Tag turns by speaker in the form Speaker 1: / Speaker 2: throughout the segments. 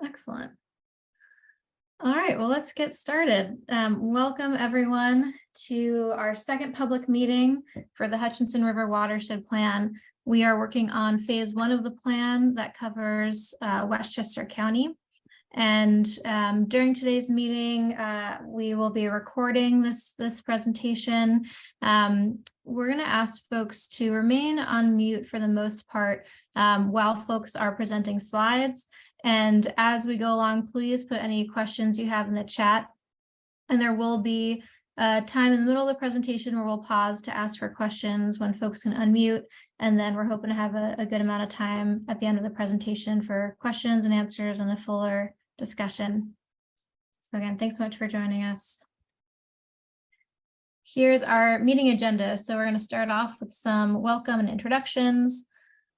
Speaker 1: Excellent. All right, well, let's get started. Welcome everyone to our second public meeting for the Hutchinson River Watershed Plan. We are working on phase 1 of the plan that covers Westchester County. And during today's meeting, we will be recording this presentation. We're going to ask folks to remain on mute for the most part while folks are presenting slides. And as we go along, please put any questions you have in the chat. And there will be a time in the middle of the presentation where we'll pause to ask for questions when folks can unmute. And then we're hoping to have a good amount of time at the end of the presentation for questions and answers and a fuller discussion. So again, thanks so much for joining us. Here's our meeting agenda. So we're going to start off with some welcome and introductions.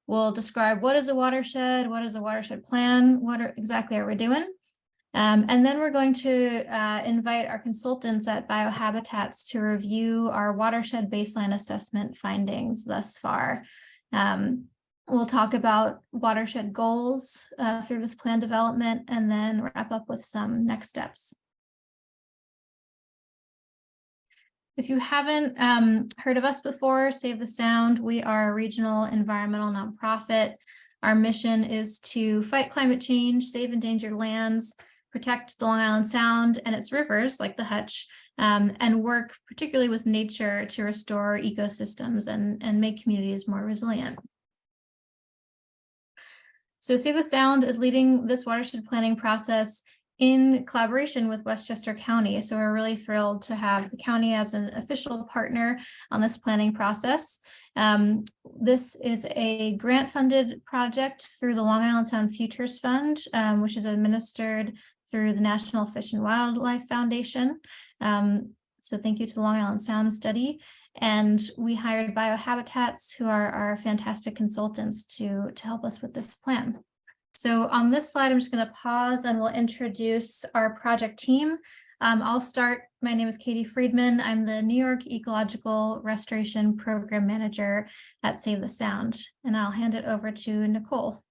Speaker 1: We'll describe what is a watershed, what is a watershed plan, exactly are we doing? And then we're going to invite our consultants at Biohabitats to review our watershed baseline assessment findings thus far. We'll talk about watershed goals through this plan development and then wrap up with some next steps. If you haven't heard of us before, Save the Sound, we are a regional environmental nonprofit. Our mission is to fight climate change, save endangered lands, protect the Long Island Sound and its rivers like the Hutch, and work particularly with nature to restore ecosystems and make communities more resilient. So Save the Sound is leading this watershed planning process in collaboration with Westchester County. So we're really thrilled to have the county as an official partner on this planning process. This is a grant-funded project through the Long Island Sound Futures Fund, which is administered through the National Fish and Wildlife Foundation. So thank you to the Long Island Sound Study. And we hired Biohabitats, who are our fantastic consultants to help us with this plan. So on this slide, I'm just going to pause and we'll introduce our project team. I'll start. My name is Katie Friedman. I'm the New York Ecological Restoration Program Manager at Save the Sound, and I'll hand it over to Nicole.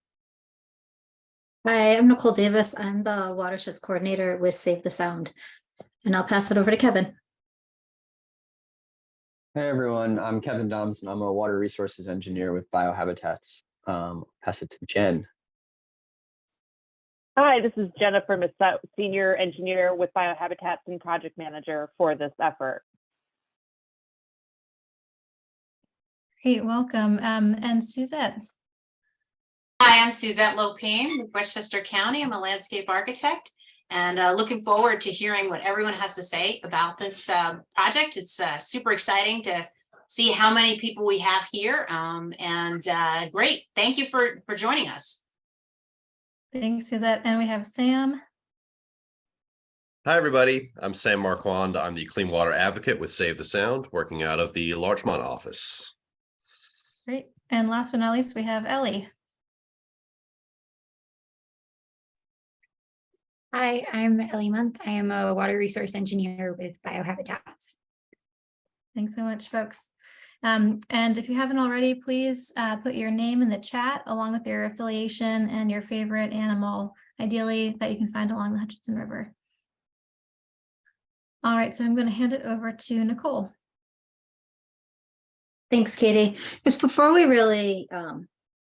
Speaker 2: Hi, I'm Nicole Davis. I'm the Watersheds Coordinator with Save the Sound, and I'll pass it over to Kevin.
Speaker 3: Hey everyone, I'm Kevin Doms and I'm a water resources engineer with Biohabitats. Pass it to Jen.
Speaker 4: Hi, this is Jennifer Missette, Senior Engineer with Biohabitats and Project Manager for this effort.
Speaker 1: Great, welcome. And Suzette.
Speaker 5: Hi, I'm Suzette Lopine with Westchester County. I'm a landscape architect and looking forward to hearing what everyone has to say about this project. It's super exciting to see how many people we have here great. Thank you for joining us.
Speaker 1: Thanks, Suzette. And we have Sam.
Speaker 6: Hi, everybody. I'm Sam Marquand. I'm the Clean Water Advocate with Save the Sound, working out of the Larchmont office.
Speaker 1: Great. And last but not least, we have Ellie.
Speaker 7: Hi, I'm Ellie Month. I am a water resource engineer with Biohabitats.
Speaker 1: Thanks so much, folks. And if you haven't already, please put your name in the chat along with your affiliation and your favorite animal, ideally that you can find along the Hutchinson River. All right, so I'm going to hand it over to Nicole.
Speaker 2: Thanks, Katie. Just before we really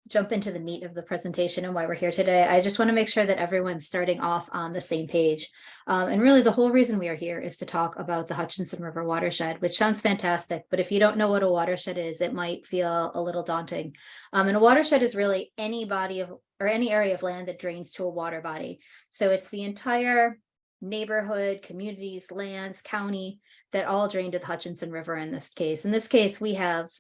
Speaker 2: jump into the meat of the presentation and why we're here today, I just want to make sure that everyone's starting off on the same page. And really the whole reason we are here is to talk about the Hutchinson River watershed, which sounds fantastic, but if you don't know what a watershed is, it might feel a little daunting. And a watershed is really any body of or any area of land that drains to a water body. So it's the entire neighborhood, communities, lands, county that all drain to the Hutchinson River in this case. In this case, we have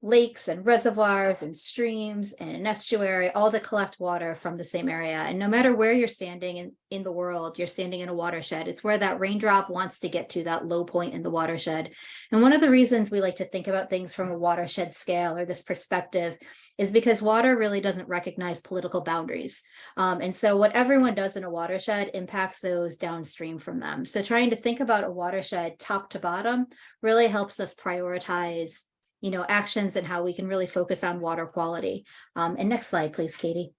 Speaker 2: lakes and reservoirs and streams and an estuary, all that collect water from the same area. And no matter where you're standing in the world, you're standing in a watershed. It's where that raindrop wants to get to, that low point in the watershed. And one of the reasons we like to think about things from a watershed scale or this perspective is because water really doesn't recognize political boundaries. And so what everyone does in a watershed impacts those downstream from them. So trying to think about a watershed top to bottom really helps us prioritize actions and how we can really focus on water quality. And next slide, please, Katie.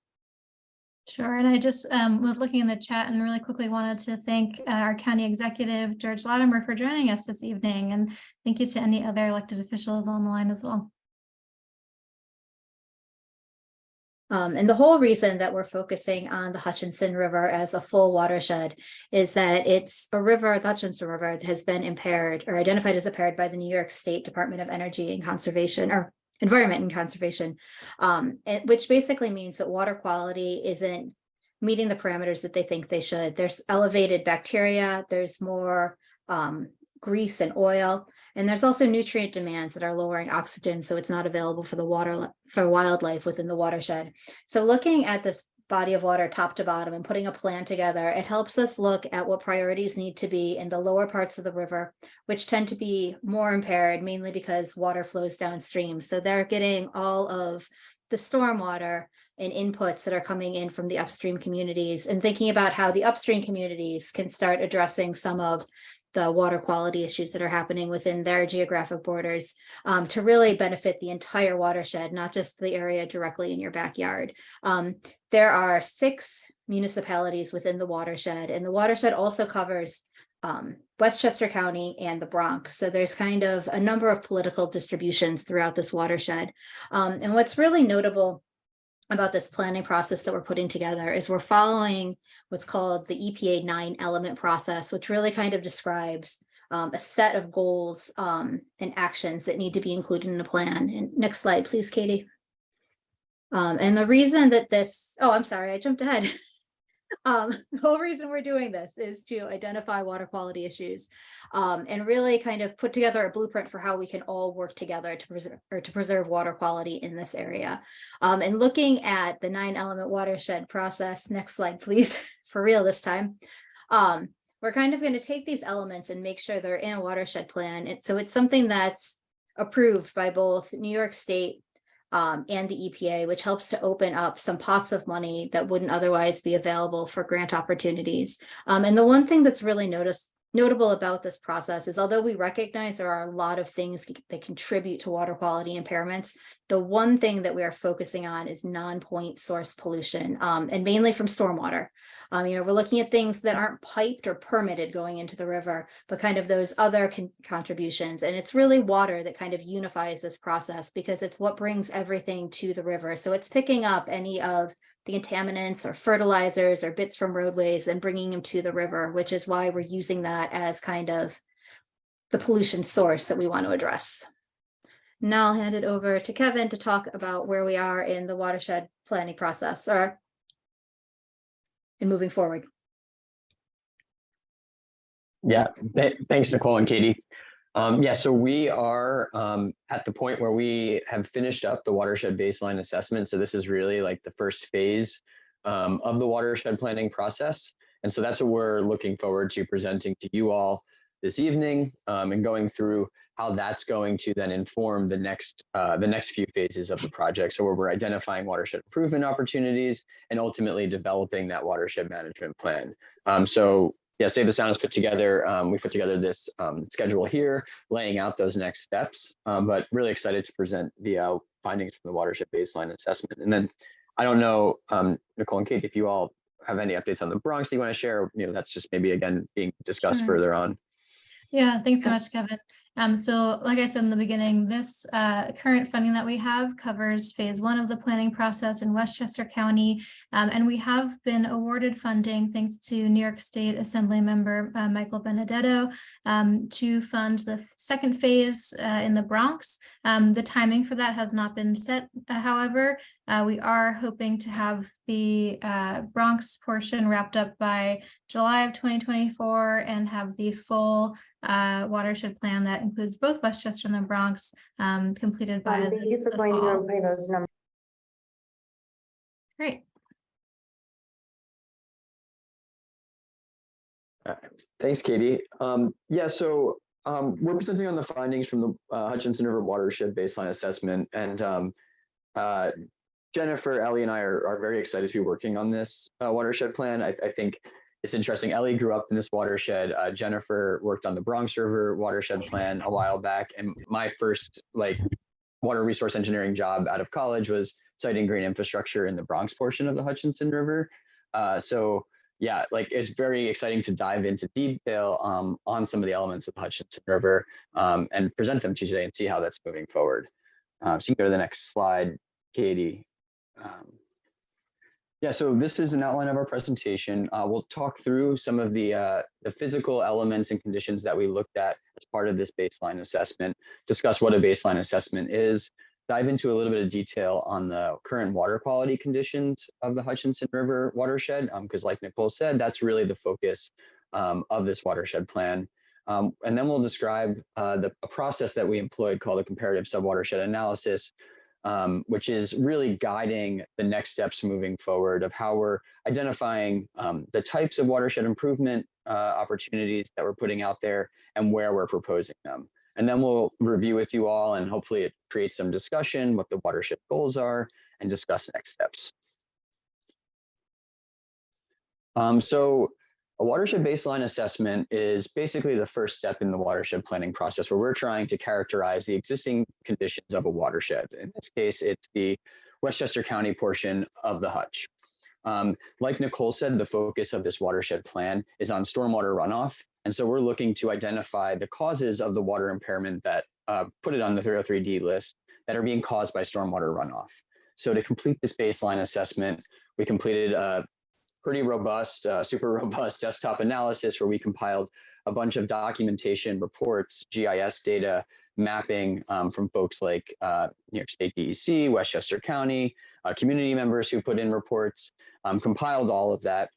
Speaker 1: Sure, and I just was looking in the chat and really quickly wanted to thank our county executive, George Latimer, for joining us this evening. And thank you to any other elected officials on the line as well.
Speaker 2: And the whole reason that we're focusing on the Hutchinson River as a full watershed is that it's a river, the Hutchinson River, that has been impaired or identified as impaired by the New York State Department of Energy and Conservation, or Environment and Conservation, which basically means that water quality isn't meeting the parameters that they think they should. There's elevated bacteria, there's more grease and oil, and there's also nutrient demands that are lowering oxygen, so it's not available for the water for wildlife within the watershed. So looking at this body of water top to bottom and putting a plan together, it helps us look at what priorities need to be in the lower parts of the river, which tend to be more impaired, mainly because water flows downstream. So they're getting all of the stormwater and inputs that are coming in from the upstream communities, and thinking about how the upstream communities can start addressing some of the water quality issues that are happening within their geographic borders, to really benefit the entire watershed, not just the area directly in your backyard. There are 6 municipalities within the watershed, and the watershed also covers Westchester County and the Bronx. So there's kind of a number of political distributions throughout this watershed. And what's really notable about this planning process that we're putting together is we're following what's called the EPA 9-element process, which really kind of describes a set of goals and actions that need to be included in a plan. And next slide, please, Katie. And the reason that this, oh, I'm sorry, I jumped ahead. The whole reason we're doing this is to identify water quality issues, and really kind of put together a blueprint for how we can all work together to preserve water quality in this area. And looking at the 9-element watershed process, next slide, please, for real this time. We're kind of going to take these elements and make sure they're in a watershed plan. So it's something that's approved by both New York State and the EPA, which helps to open up some pots of money that wouldn't otherwise be available for grant opportunities. And the one thing that's really notable about this process is, although we recognize there are a lot of things that contribute to water quality impairments, the one thing that we are focusing on is non-point source pollution, and mainly from stormwater. We're looking at things that aren't piped or permitted going into the river, but kind of those other contributions. And it's really water that kind of unifies this process, because it's what brings everything to the river. So it's picking up any of the contaminants or fertilizers or bits from roadways and bringing them to the river, which is why we're using that as kind of the pollution source that we want to address. Now I'll hand it over to Kevin to talk about where we are in the watershed planning process, or in moving forward.
Speaker 3: Yeah, thanks, Nicole and Katie. So we are at the point where we have finished up the watershed baseline assessment. So this is really like the first phase of the watershed planning process. And so that's what we're looking forward to presenting to you all this evening, and going through how that's going to then inform the next few phases of the project. So where we're identifying watershed improvement opportunities and ultimately developing that watershed management plan. Yeah, Save the Sound has put together, we put together this schedule here, laying out those next steps, but really excited to present the findings from the watershed baseline assessment. And then I don't know, Nicole and Kate, if you all have any updates on the Bronx that you want to share, that's just maybe again being discussed further on.
Speaker 1: Yeah, thanks so much, Kevin. So like I said in the beginning, this current funding that we have covers phase 1 of the planning process in Westchester County. And we have been awarded funding thanks to New York State Assembly member Michael Benedetto to fund the second phase in the Bronx. The timing for that has not been set, however. We are hoping to have the Bronx portion wrapped up by July of 2024 and have the full watershed plan that includes both Westchester and the Bronx completed by
Speaker 8: thank you for going through and putting those numbers.
Speaker 1: Great.
Speaker 3: Thanks, Katie. So we're presenting on the findings from the Hutchinson River Watershed Baseline Assessment, and Jennifer, Ellie, and I are very excited to be working on this watershed plan. I think it's interesting. Ellie grew up in this watershed. Jennifer worked on the Bronx River watershed plan a while back. And my first water resource engineering job out of college was citing green infrastructure in the Bronx portion of the Hutchinson River. So yeah, like it's very exciting to dive into detail on some of the elements of the Hutchinson River and present them to you today and see how that's moving forward. So you can go to the next slide, Katie. Yeah, so this is an outline of our presentation. We'll talk through some of the physical elements and conditions that we looked at as part of this baseline assessment, discuss what a baseline assessment is, dive into a little bit of detail on the current water quality conditions of the Hutchinson River watershed, because like Nicole said, that's really the focus of this watershed plan. And then we'll describe a process that we employed called a comparative subwatershed analysis, which is really guiding the next steps moving forward of how we're identifying the types of watershed improvement opportunities that we're putting out there and where we're proposing them. And then we'll review with you all, and hopefully it creates some discussion, what the watershed goals are, and discuss next steps. So a watershed baseline assessment is basically the first step in the watershed planning process, where we're trying to characterize the existing conditions of a watershed. In this case, it's the Westchester County portion of the Hutch. Like Nicole said, the focus of this watershed plan is on stormwater runoff. And so we're looking to identify the causes of the water impairment that put it on the 303D list that are being caused by stormwater runoff. So to complete this baseline assessment, we completed a pretty robust, super robust desktop analysis where we compiled a bunch of documentation, reports, GIS data, mapping from folks like New York State DEC, Westchester County, community members who put in reports, compiled all of that.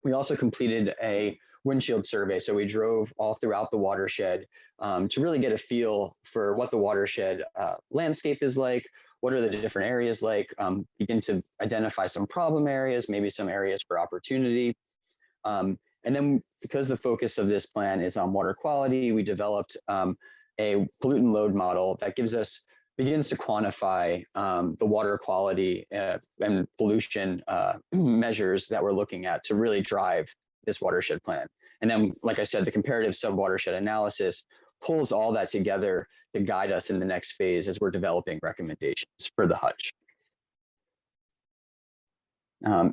Speaker 3: We also completed a windshield survey. So we drove all throughout the watershed to really get a feel for what the watershed landscape is like, what are the different areas like, begin to identify some problem areas, maybe some areas for opportunity. And then because the focus of this plan is on water quality, we developed a pollutant load model that begins to quantify the water quality and pollution measures that we're looking at to really drive this watershed plan. And then, like I said, the comparative subwatershed analysis pulls all that together to guide us in the next phase as we're developing recommendations for the Hutch.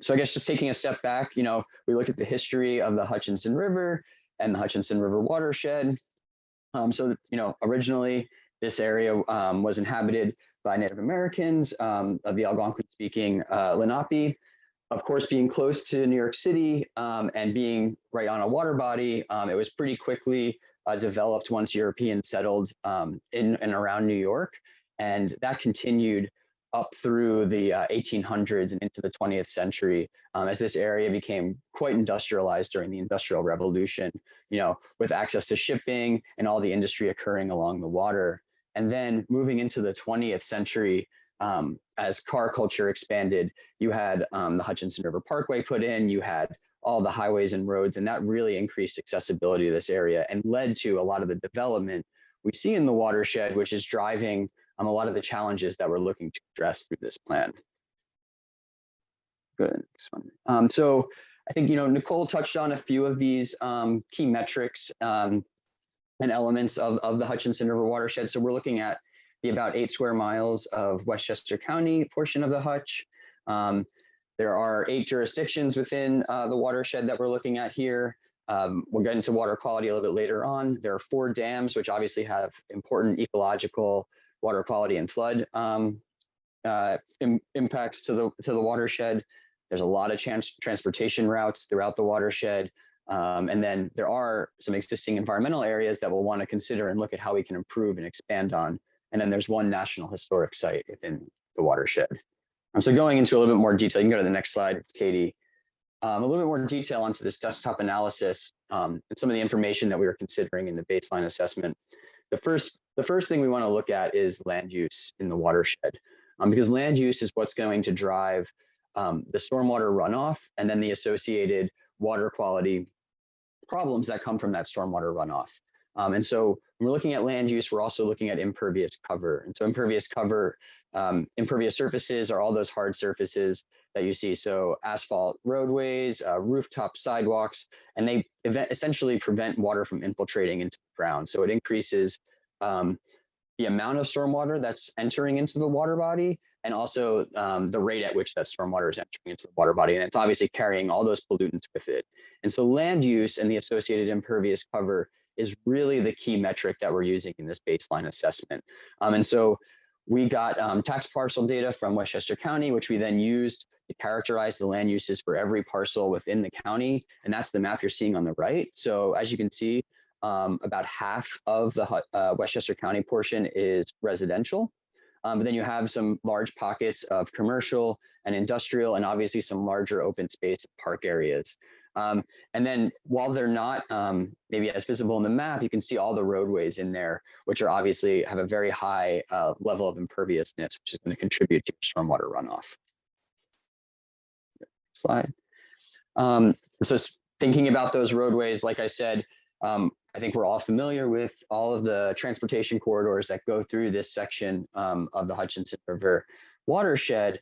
Speaker 3: So I guess just taking a step back, we looked at the history of the Hutchinson River and the Hutchinson River watershed. So, originally this area was inhabited by Native Americans of the Algonquin-speaking Lenape. Of course, being close to New York City and being right on a water body, it was pretty quickly developed once Europeans settled in and around New York. And that continued up through the 1800s and into the 20th century as this area became quite industrialized during the Industrial Revolution, with access to shipping and all the industry occurring along the water. And then moving into the 20th century, as car culture expanded, you had the Hutchinson River Parkway put in, you had all the highways and roads, and that really increased accessibility to this area and led to a lot of the development we see in the watershed, which is driving a lot of the challenges that we're looking to address through this plan. Good, next one. So I think, Nicole touched on a few of these key metrics and elements of the Hutchinson River watershed. So we're looking at the about 8 square miles of Westchester County portion of the Hutch. There are 8 jurisdictions within the watershed that we're looking at here. We'll get into water quality a little bit later on. There are 4 dams, which obviously have important ecological, water quality, and flood impacts to the watershed. There's a lot of transportation routes throughout the watershed. And then there are some existing environmental areas that we'll want to consider and look at how we can improve and expand on. And then there's 1 national historic site within the watershed. So going into a little bit more detail, you can go to the next slide, Katie. A little bit more detail onto this desktop analysis and some of the information that we were considering in the baseline assessment. The first thing we want to look at is land use in the watershed, because land use is what's going to drive the stormwater runoff and then the associated water quality problems that come from that stormwater runoff. And so when we're looking at land use, we're also looking at impervious cover. And so impervious cover, impervious surfaces are all those hard surfaces that you see. So asphalt roadways, rooftop sidewalks, and they essentially prevent water from infiltrating into the ground. So it increases the amount of stormwater that's entering into the water body, and also the rate at which that stormwater is entering into the water body. And it's obviously carrying all those pollutants with it. And so land use and the associated impervious cover is really the key metric that we're using in this baseline assessment. And so we got tax parcel data from Westchester County, which we then used to characterize the land uses for every parcel within the county. And that's the map you're seeing on the right. So as you can see, about half of the Westchester County portion is residential. But then you have some large pockets of commercial and industrial, and obviously some larger open space park areas. And then while they're not maybe as visible in the map, you can see all the roadways in there, which are obviously have a very high level of imperviousness, which is going to contribute to stormwater runoff. Slide. So thinking about those roadways, like I said, I think we're all familiar with all of the transportation corridors that go through this section of the Hutchinson River watershed.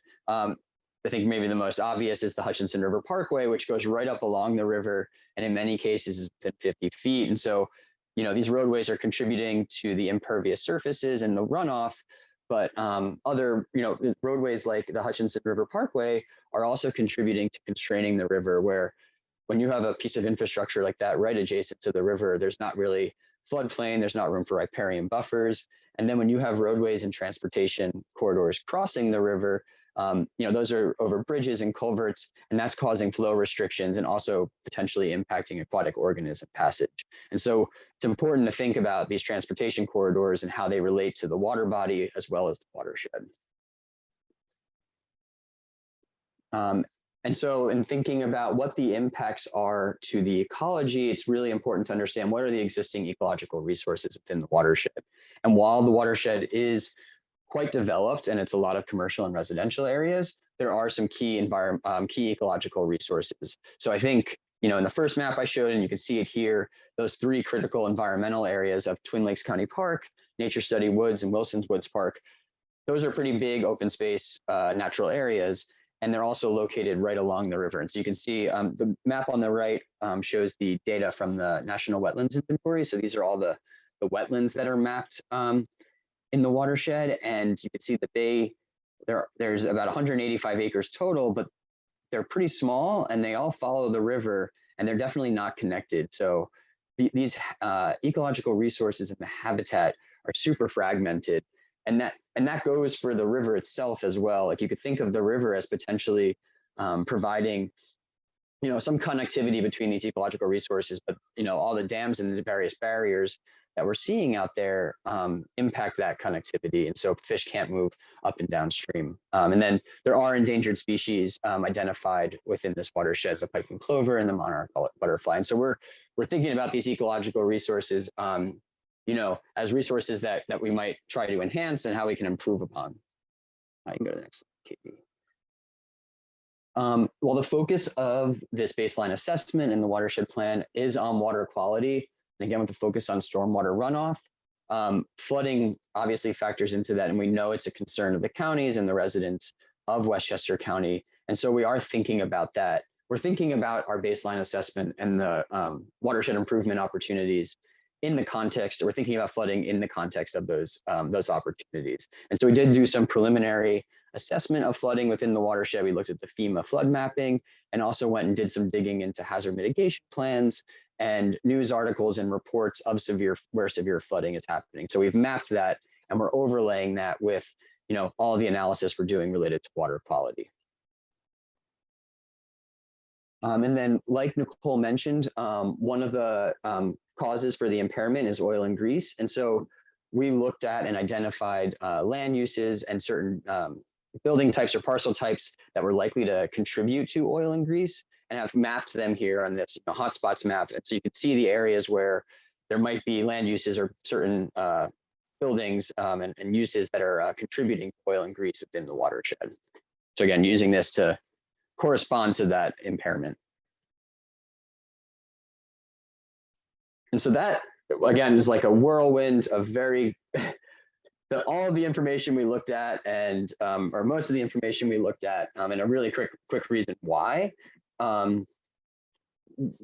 Speaker 3: I think maybe the most obvious is the Hutchinson River Parkway, which goes right up along the river, and in many cases is within 50 feet. And so, you know, these roadways are contributing to the impervious surfaces and the runoff, but other, you know, roadways like the Hutchinson River Parkway are also contributing to constraining the river, where when you have a piece of infrastructure like that right adjacent to the river, there's not really floodplain, there's not room for riparian buffers. And then when you have roadways and transportation corridors crossing the river, you know, those are over bridges and culverts, and that's causing flow restrictions and also potentially impacting aquatic organism passage. And so it's important to think about these transportation corridors and how they relate to the water body as well as the watershed. And so in thinking about what the impacts are to the ecology, it's really important to understand what are the existing ecological resources within the watershed. And while the watershed is quite developed and it's a lot of commercial and residential areas, there are some key ecological resources. So I think, you know, in the first map I showed, and you can see it here, those three critical environmental areas of Twin Lakes County Park, Nature Study Woods, and Wilson's Woods Park, those are pretty big open space natural areas. And they're also located right along the river. And so you can see the map on the right shows the data from the National Wetlands Inventory. So these are all the wetlands that are mapped in the watershed. And you can see that there's about 185 acres total, but they're pretty small and they all follow the river, and they're definitely not connected. So these ecological resources and the habitat are super fragmented. And that goes for the river itself as well. Like you could think of the river as potentially providing, you know, some connectivity between these ecological resources, but you know, all the dams and the various barriers that we're seeing out there impact that connectivity, and so fish can't move up and downstream. And then there are endangered species identified within this watershed: the piping plover and the monarch butterfly. And so we're thinking about these ecological resources, you know, as resources that we might try to enhance and how we can improve upon. I can go to the next slide, Katie. Well, the focus of this baseline assessment in the watershed plan is on water quality, and again with the focus on stormwater runoff. Flooding obviously factors into that, and we know it's a concern of the counties and the residents of Westchester County, and so we are thinking about that. We're thinking about our baseline assessment and the watershed improvement opportunities in the context, we're thinking about flooding in the context of those opportunities. And so we did do some preliminary assessment of flooding within the watershed. We looked at the FEMA flood mapping and also went and did some digging into hazard mitigation plans and news articles and reports of where severe flooding is happening. So we've mapped that and we're overlaying that with, you know, all the analysis we're doing related to water quality. And then, like Nicole mentioned, one of the causes for the impairment is oil and grease. And so we looked at and identified land uses and certain building types or parcel types that were likely to contribute to oil and grease, and have mapped them here on this hotspots map. And so you can see the areas where there might be land uses or certain buildings and uses that are contributing to oil and grease within the watershed. So again, using this to correspond to that impairment. And so that, again, is like a whirlwind of all of the information we looked at, and or most of the information we looked at, and a really quick reason why.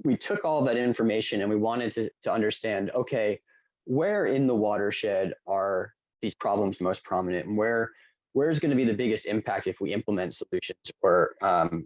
Speaker 3: We took all that information and we wanted to understand, okay, where in the watershed are these problems most prominent, and where's going to be the biggest impact if we implement solutions or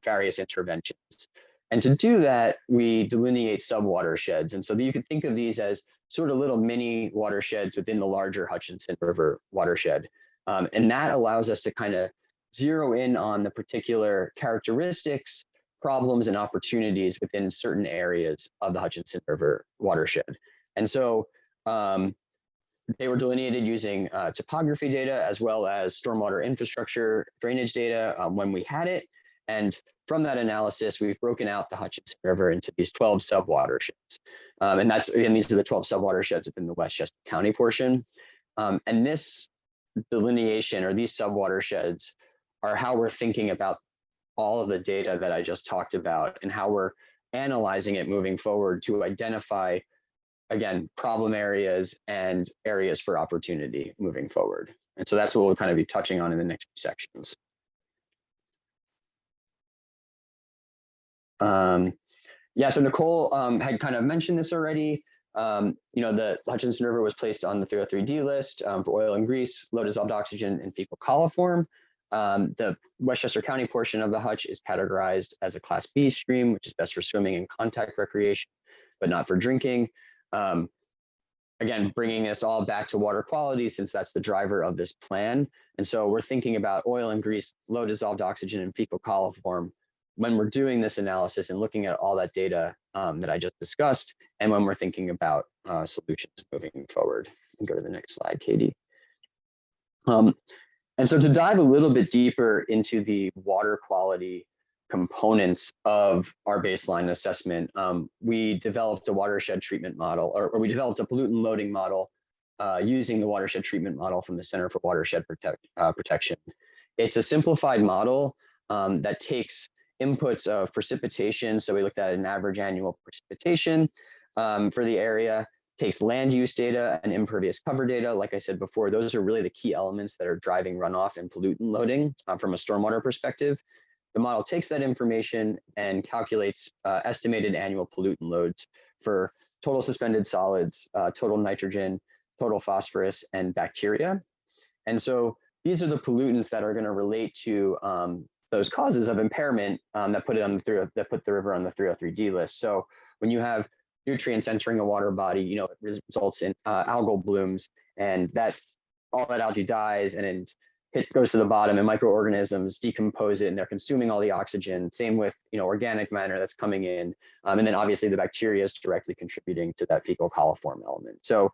Speaker 3: various interventions. And to do that, we delineate sub-watersheds. And so you can think of these as sort of little mini watersheds within the larger Hutchinson River watershed. And that allows us to kind of zero in on the particular characteristics, problems, and opportunities within certain areas of the Hutchinson River watershed. And so they were delineated using topography data as well as stormwater infrastructure drainage data when we had it. And from that analysis, we've broken out the Hutchinson River into these 12 sub-watersheds. And these are the 12 sub-watersheds within the Westchester County portion. And this delineation, or these sub-watersheds, are how we're thinking about all of the data that I just talked about and how we're analyzing it moving forward to identify, again, problem areas and areas for opportunity moving forward. And so that's what we'll kind of be touching on in the next few sections. Yeah, so Nicole had kind of mentioned this already. The Hutchinson River was placed on the 303D list for oil and grease, low dissolved oxygen, and fecal coliform. The Westchester County portion of the Hutch is categorized as a Class B stream, which is best for swimming and contact recreation, but not for drinking. Again, bringing us all back to water quality, since that's the driver of this plan. And so we're thinking about oil and grease, low dissolved oxygen, and fecal coliform when we're doing this analysis and looking at all that data that I just discussed, and when we're thinking about solutions moving forward. And go to the next slide, Katie. And so to dive a little bit deeper into the water quality components of our baseline assessment, we developed a watershed treatment model, or we developed a pollutant loading model using the watershed treatment model from the Center for Watershed Protection. It's a simplified model that takes inputs of precipitation. So we looked at an average annual precipitation for the area, takes land use data and impervious cover data. Like I said before, those are really the key elements that are driving runoff and pollutant loading from a stormwater perspective. The model takes that information and calculates estimated annual pollutant loads for total suspended solids, total nitrogen, total phosphorus, and bacteria. And so these are the pollutants that are going to relate to those causes of impairment that put the river on the 303D list. So when you have nutrients entering a water body, it results in algal blooms, and all that algae dies, and it goes to the bottom, and microorganisms decompose it, and they're consuming all the oxygen. Same with organic matter that's coming in, and then obviously the bacteria is directly contributing to that fecal coliform element. So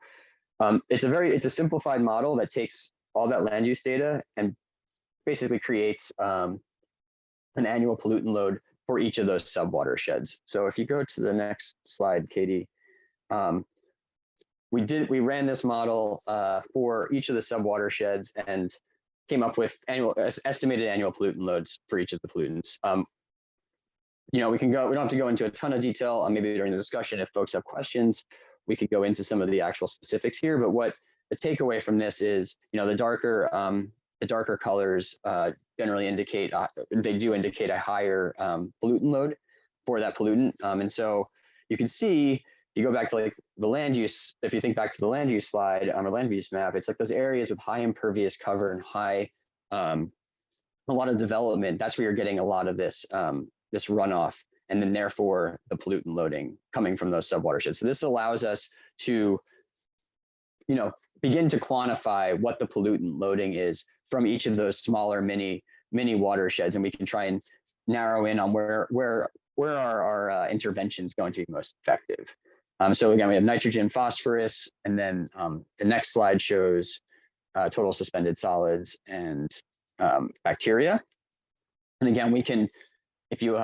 Speaker 3: it's a simplified model that takes all that land use data and basically creates an annual pollutant load for each of those sub-watersheds. So if you go to the next slide, Katie, we ran this model for each of the sub-watersheds and came up with estimated annual pollutant loads for each of the pollutants. We don't have to go into a ton of detail. Maybe during the discussion, if folks have questions, we could go into some of the actual specifics here. But what the takeaway from this is, the darker colors generally indicate a higher pollutant load for that pollutant. And so you can see, you go back to like the land use, if you think back to the land use slide or land use map, it's like those areas with high impervious cover and a lot of development. That's where you're getting a lot of this this runoff, and then therefore the pollutant loading coming from those subwatersheds. So this allows us to begin to quantify what the pollutant loading is from each of those smaller mini watersheds, and we can try and narrow in on where are our interventions going to be most effective. So again, we have nitrogen, phosphorus, and then the next slide shows total suspended solids and bacteria. And again, we can, if you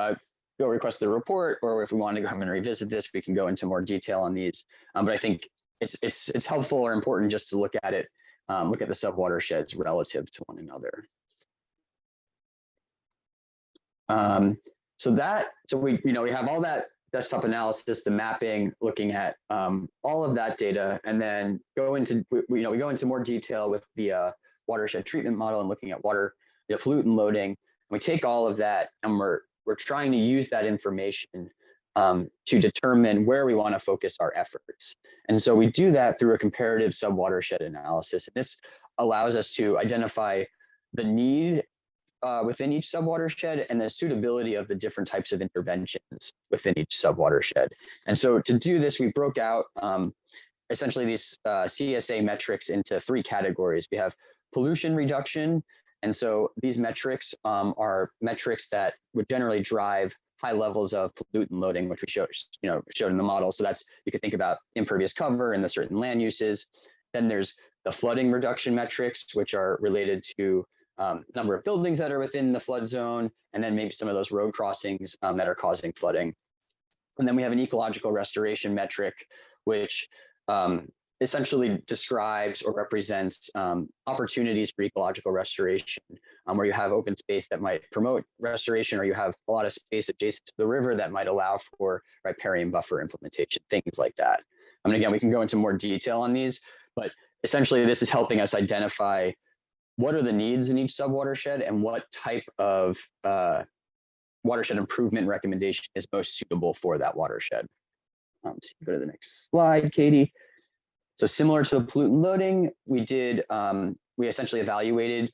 Speaker 3: go request the report, or if we want to come and revisit this, we can go into more detail on these. But I think it's helpful or important just to look at it, look at the subwatersheds relative to one another. So we have all that desktop analysis, the mapping, looking at all of that data, and then we go into more detail with the watershed treatment model and looking at water pollutant loading. And we take all of that, and we're trying to use that information to determine where we want to focus our efforts. And so we do that through a comparative subwatershed analysis. And this allows us to identify the need within each subwatershed and the suitability of the different types of interventions within each subwatershed. And so to do this, we broke out essentially these CSA metrics into 3 categories. We have pollution reduction. And so these metrics are metrics that would generally drive high levels of pollutant loading, which we showed in the model. So that's, you could think about impervious cover and the certain land uses. Then there's the flooding reduction metrics, which are related to number of buildings that are within the flood zone, and then maybe some of those road crossings that are causing flooding. And then we have an ecological restoration metric, which essentially describes or represents opportunities for ecological restoration, where you have open space that might promote restoration, or you have a lot of space adjacent to the river that might allow for riparian buffer implementation, things like that. I mean, again, we can go into more detail on these, but essentially this is helping us identify what are the needs in each subwatershed and what type of watershed improvement recommendation is most suitable for that watershed. So go to the next slide, Katie. So similar to the pollutant loading, we essentially evaluated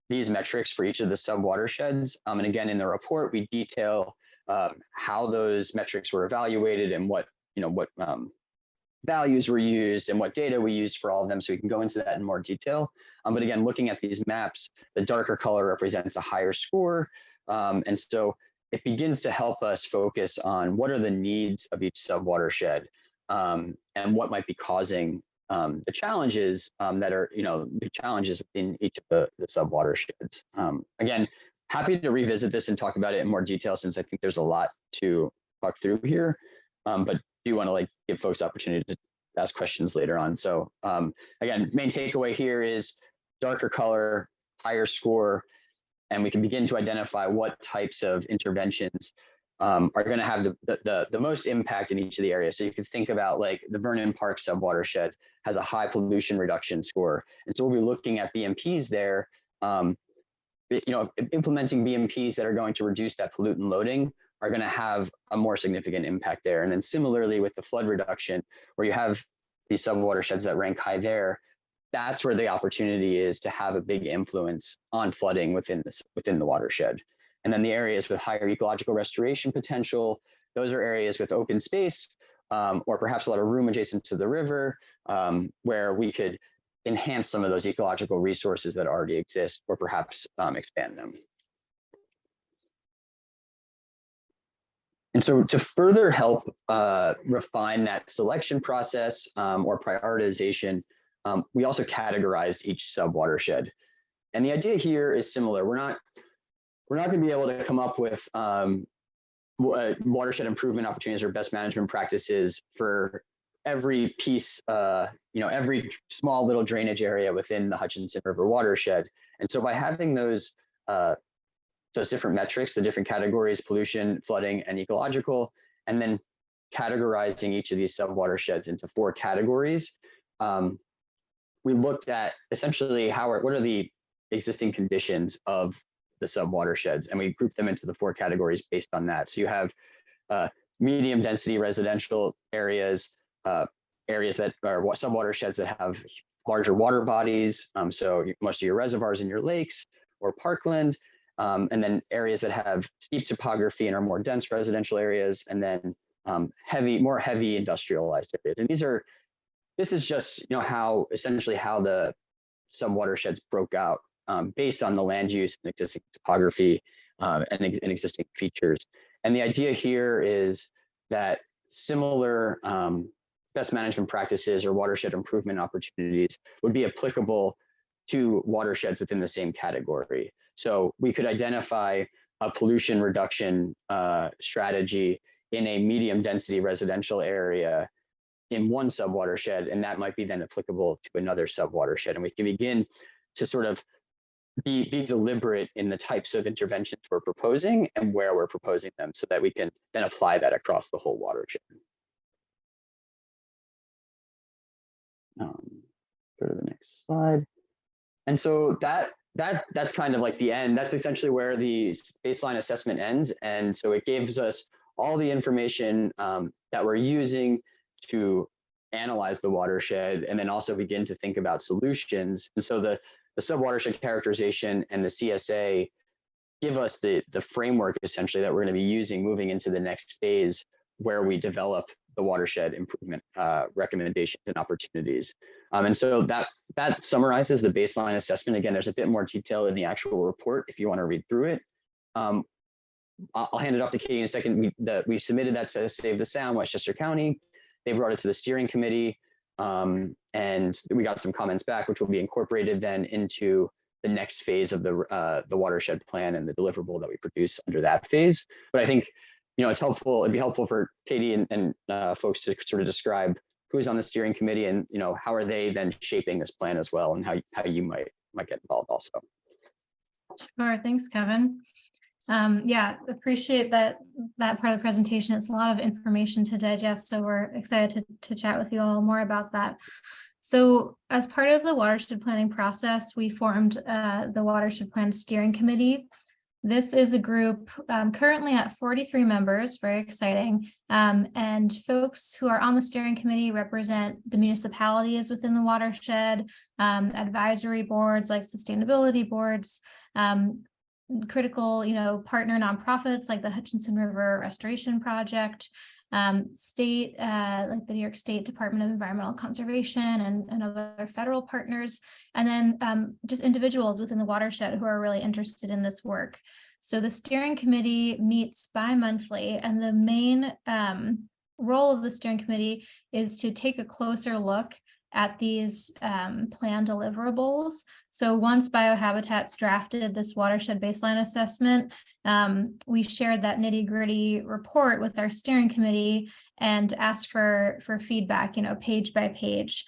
Speaker 3: these metrics for each of the subwatersheds. And again, in the report, we detail how those metrics were evaluated and what values were used and what data we used for all of them. So we can go into that in more detail. But again, looking at these maps, the darker color represents a higher score. And so it begins to help us focus on what are the needs of each subwatershed and what might be causing the challenges that are, the challenges within each of the subwatersheds. Again, happy to revisit this and talk about it in more detail, since I think there's a lot to talk through here, but do want to give folks opportunity to ask questions later on. So again, main takeaway here is darker color, higher score, and we can begin to identify what types of interventions are going to have the most impact in each of the areas. So you can think about the Vernon Park subwatershed has a high pollution reduction score. And so we'll be looking at BMPs there, implementing BMPs that are going to reduce that pollutant loading are going to have a more significant impact there. And then similarly with the flood reduction, where you have these subwatersheds that rank high there, that's where the opportunity is to have a big influence on flooding within the watershed. And then the areas with higher ecological restoration potential, those are areas with open space or perhaps a lot of room adjacent to the river, where we could enhance some of those ecological resources that already exist, or perhaps expand them. And so to further help refine that selection process or prioritization, we also categorized each subwatershed. And the idea here is similar. We're not going to be able to come up with watershed improvement opportunities or best management practices for every piece, every small little drainage area within the Hutchinson River watershed. And so by having those different metrics, the different categories, pollution, flooding, and ecological, and then categorizing each of these subwatersheds into 4 categories, we looked at essentially what are the existing conditions of the subwatersheds, and we grouped them into the 4 categories based on that. So you have medium density residential areas, areas that are subwatersheds that have larger water bodies, so most of your reservoirs and your lakes or parkland, and then areas that have steep topography and are more dense residential areas, and then more heavy industrialized areas. And this is just essentially how the subwatersheds broke out based on the land use and existing topography and existing features. And the idea here is that similar best management practices or watershed improvement opportunities would be applicable to watersheds within the same category. So we could identify a pollution reduction strategy in a medium density residential area in one subwatershed, and that might be then applicable to another subwatershed. And we can begin to sort of be deliberate in the types of interventions we're proposing and where we're proposing them, so that we can then apply that across the whole watershed. Go to the next slide. And so that's kind of like the end. That's essentially where the baseline assessment ends. And so it gives us all the information that we're using to analyze the watershed, and then also begin to think about solutions. And so the sub-watershed characterization and the CSA give us the framework essentially that we're going to be using moving into the next phase, where we develop the watershed improvement recommendations and opportunities. And so that summarizes the baseline assessment. Again, there's a bit more detail in the actual report if you want to read through it. I'll hand it off to Katie in a second. We submitted that to Save the Sound, Westchester County. They brought it to the steering committee, and we got some comments back, which will be incorporated then into the next phase of the watershed plan and the deliverable that we produce under that phase. But I think, it's helpful. It'd be helpful for Katie and folks to sort of describe who's on the steering committee and how are they then shaping this plan as well, and how you might get involved also.
Speaker 1: Sure, thanks, Kevin. Yeah, appreciate that part of the presentation. It's a lot of information to digest, so we're excited to chat with you all more about that. So as part of the watershed planning process, we formed the Watershed Plan Steering Committee. This is a group currently at 43 members, very exciting. And folks who are on the steering committee represent the municipalities within the watershed, advisory boards like sustainability boards, critical, partner nonprofits like the Hutchinson River Restoration Project, state, like the New York State Department of Environmental Conservation and other federal partners, and then just individuals within the watershed who are really interested in this work. So the steering committee meets bi-monthly, and the main role of the steering committee is to take a closer look at these plan deliverables. So once Biohabitats drafted this watershed baseline assessment, we shared that nitty-gritty report with our steering committee and asked for feedback, page by page.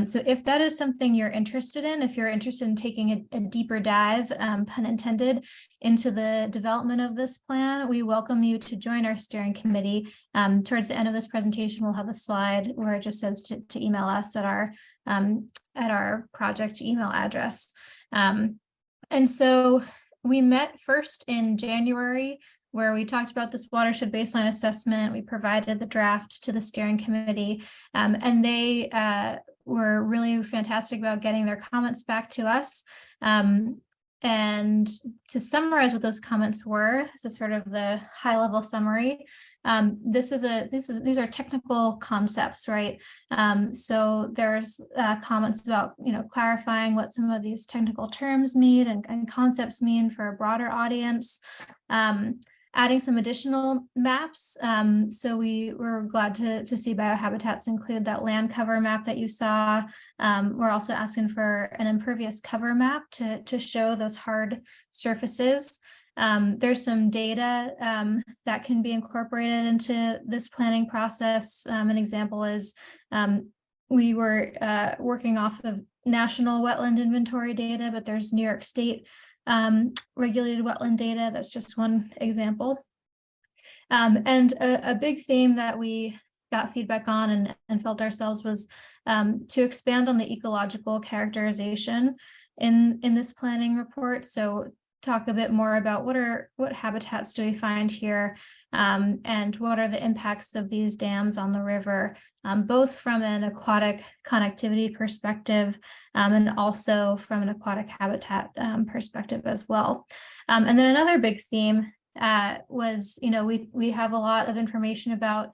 Speaker 1: So if that is something you're interested in, if you're interested in taking a deeper dive, pun intended, into the development of this plan, we welcome you to join our steering committee. Towards the end of this presentation, we'll have a slide where it just says to email us at our project email address. And so we met first in January, where we talked about this watershed baseline assessment. We provided the draft to the steering committee, and they were really fantastic about getting their comments back to us. And to summarize what those comments were, so sort of the high-level summary, these are technical concepts, right? So there's comments about clarifying what some of these technical terms mean and concepts mean for a broader audience. Adding some additional maps. So we were glad to see Biohabitats include that land cover map that you saw. We're also asking for an impervious cover map to show those hard surfaces. There's some data that can be incorporated into this planning process. An example is we were working off of national wetland inventory data, but there's New York State regulated wetland data. That's just one example. And a big theme that we got feedback on and felt ourselves was to expand on the ecological characterization in this planning report. So talk a bit more about what habitats do we find here, and what are the impacts of these dams on the river, both from an aquatic connectivity perspective and also from an aquatic habitat perspective as well. And then another big theme was, we have a lot of information about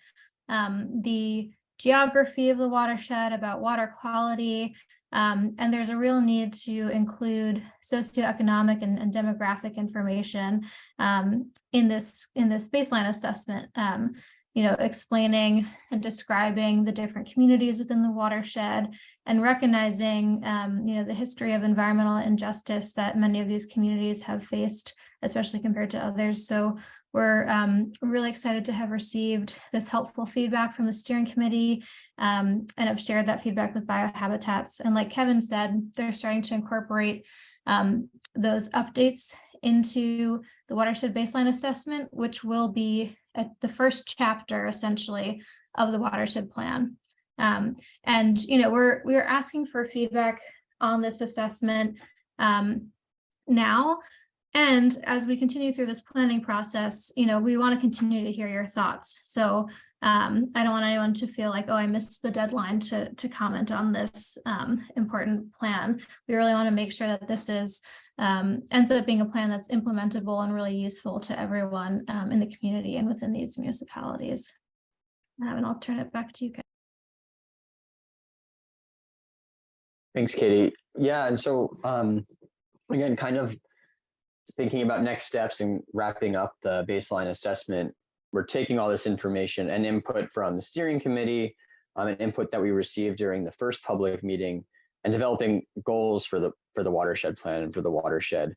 Speaker 1: the geography of the watershed, about water quality, and there's a real need to include socioeconomic and demographic information in this baseline assessment, explaining and describing the different communities within the watershed and recognizing, the history of environmental injustice that many of these communities have faced, especially compared to others. So we're really excited to have received this helpful feedback from the steering committee, and have shared that feedback with Biohabitats. And like Kevin said, they're starting to incorporate those updates into the watershed baseline assessment, which will be the first chapter essentially of the watershed plan. And we're asking for feedback on this assessment now. And as we continue through this planning process, we want to continue to hear your thoughts. So I don't want anyone to feel like, oh, I missed the deadline to comment on this important plan. We really want to make sure that this is ends up being a plan that's implementable and really useful to everyone in the community and within these municipalities. And I'll turn it back to you guys.
Speaker 3: Thanks, Katie. Yeah, and so again, kind of thinking about next steps and wrapping up the baseline assessment, we're taking all this information and input from the steering committee, and input that we received during the first public meeting, and developing goals for the watershed plan and for the watershed.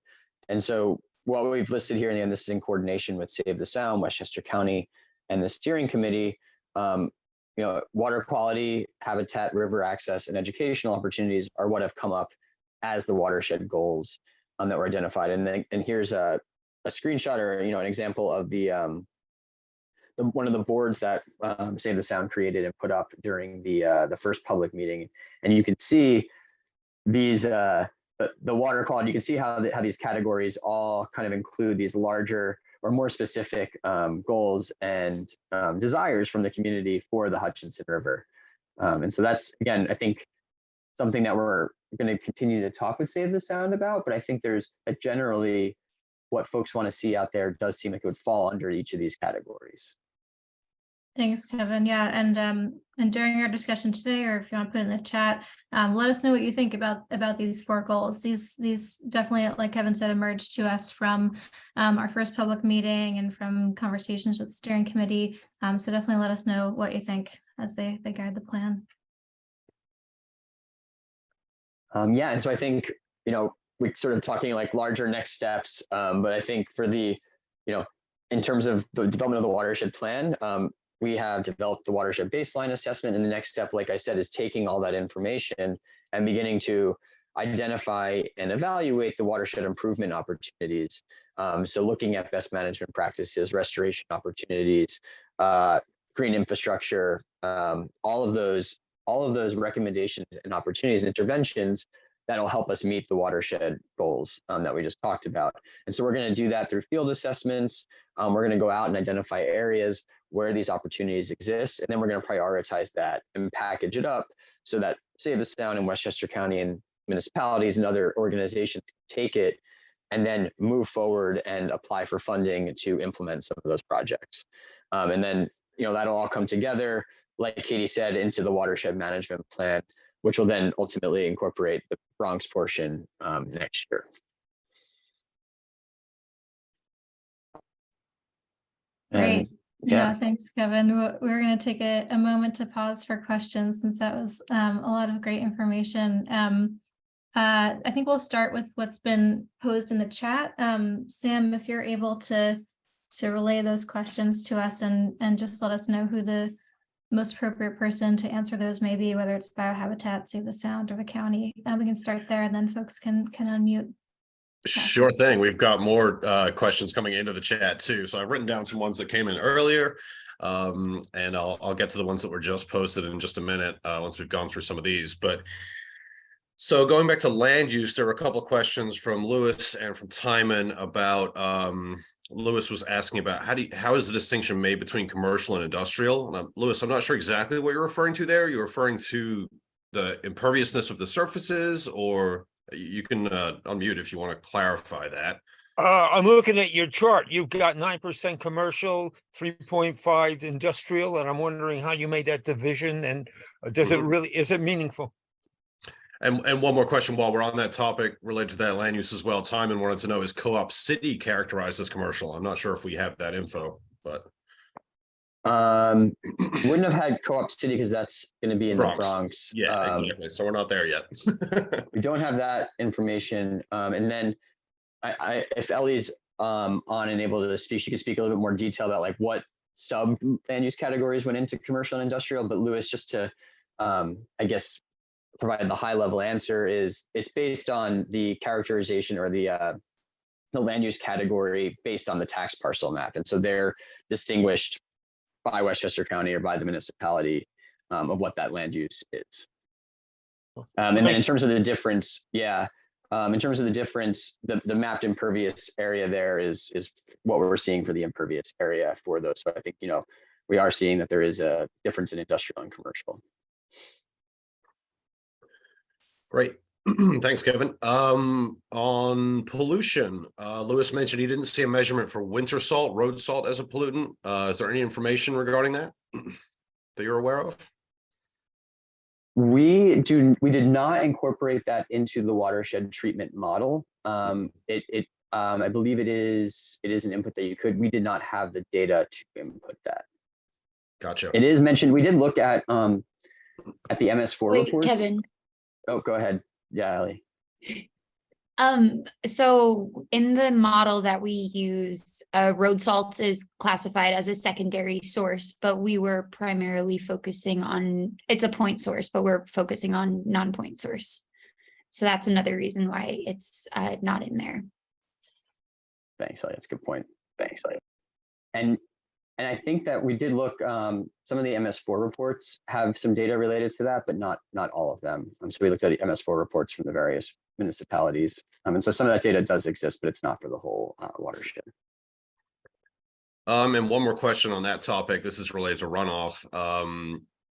Speaker 3: And so what we've listed here, and this is in coordination with Save the Sound, Westchester County, and the steering committee. You know, water quality, habitat, river access, and educational opportunities are what have come up as the watershed goals that were identified. And here's a screenshot, or an example of the one of the boards that Save the Sound created and put up during the first public meeting. And you can see these the water quality. You can see how these categories all kind of include these larger or more specific goals and desires from the community for the Hutchinson River. And so that's, again, I think something that we're going to continue to talk with Save the Sound about, but I think there's generally what folks want to see out there does seem like it would fall under each of these categories.
Speaker 1: Thanks, Kevin. Yeah, and during our discussion today, or if you want to put it in the chat, let us know what you think about these 4 goals. These definitely, like Kevin said, emerged to us from our first public meeting and from conversations with the steering committee. So definitely let us know what you think as they guide the plan.
Speaker 3: Yeah, and so I think we're sort of talking like larger next steps, but I think for the in terms of the development of the watershed plan. We have developed the watershed baseline assessment, and the next step, like I said, is taking all that information and beginning to identify and evaluate the watershed improvement opportunities. So looking at best management practices, restoration opportunities, green infrastructure, all of those recommendations and opportunities and interventions that'll help us meet the watershed goals that we just talked about. And so we're going to do that through field assessments. We're going to go out and identify areas where these opportunities exist, and then we're going to prioritize that and package it up so that Save the Sound in Westchester County and municipalities and other organizations take it and then move forward and apply for funding to implement some of those projects. And then that'll all come together, like Katie said, into the watershed management plan, which will then ultimately incorporate the Bronx portion next year.
Speaker 1: Great.
Speaker 3: Yeah,
Speaker 1: thanks, Kevin. We're going to take a moment to pause for questions, since that was a lot of great information. I think we'll start with what's been posed in the chat. Sam, if you're able to relay those questions to us and just let us know who the most appropriate person to answer those may be, whether it's Biohabitat, Save the Sound, or the county. We can start there, and then folks can unmute.
Speaker 6: Sure thing. We've got more questions coming into the chat too. So I've written down some ones that came in earlier, and I'll get to the ones that were just posted in just a minute once we've gone through some of these. But so going back to land use, there were a couple of questions from Lewis and from Timon about Lewis was asking about how is the distinction made between commercial and industrial? And Lewis, I'm not sure exactly what you're referring to there. You're referring to the imperviousness of the surfaces, or you can unmute if you want to clarify that.
Speaker 9: I'm looking at your chart. You've got 9% commercial, 3.5 industrial, and I'm wondering how you made that division, and does it really, is it meaningful?
Speaker 6: And one more question while we're on that topic related to that land use as well. Timon wanted to know, is Co-op City characterized as commercial? I'm not sure if we have that info, but
Speaker 3: wouldn't have had Co-op City because that's going to be in the Bronx.
Speaker 6: Yeah, exactly. So we're not there yet.
Speaker 3: We don't have that information. And then if Ellie's on and able to speak, she could speak a little bit more detail about like what sub land use categories went into commercial and industrial. But Lewis, just to I guess provide the high level answer, is it's based on the characterization or the land use category based on the tax parcel map, and so they're distinguished by Westchester County or by the municipality of what that land use is. And then in terms of the difference, in terms of the difference, the mapped impervious area there is what we're seeing for the impervious area for those. So I think we are seeing that there is a difference in industrial and commercial.
Speaker 6: Great. Thanks, Kevin. On pollution, Lewis mentioned he didn't see a measurement for winter salt, road salt as a pollutant. Is there any information regarding that that you're aware of?
Speaker 3: We did not incorporate that into the watershed treatment model. I believe it is an input that you could. We did not have the data to input that.
Speaker 6: Gotcha.
Speaker 3: It is mentioned. We did look at the MS4
Speaker 7: Wait,
Speaker 3: reports.
Speaker 7: Kevin.
Speaker 3: Oh, go ahead. Yeah, Ellie.
Speaker 7: So in the model that we use, road salt is classified as a secondary source, but we were primarily focusing on, it's a point source, but we're focusing on non-point source. So that's another reason why it's not in there.
Speaker 3: Thanks, Ellie. That's a good point. Thanks, Ellie. And I think that we did look, some of the MS4 reports have some data related to that, but not all of them. So we looked at the MS4 reports from the various municipalities. And so some of that data does exist, but it's not for the whole watershed.
Speaker 6: And one more question on that topic. This is related to runoff.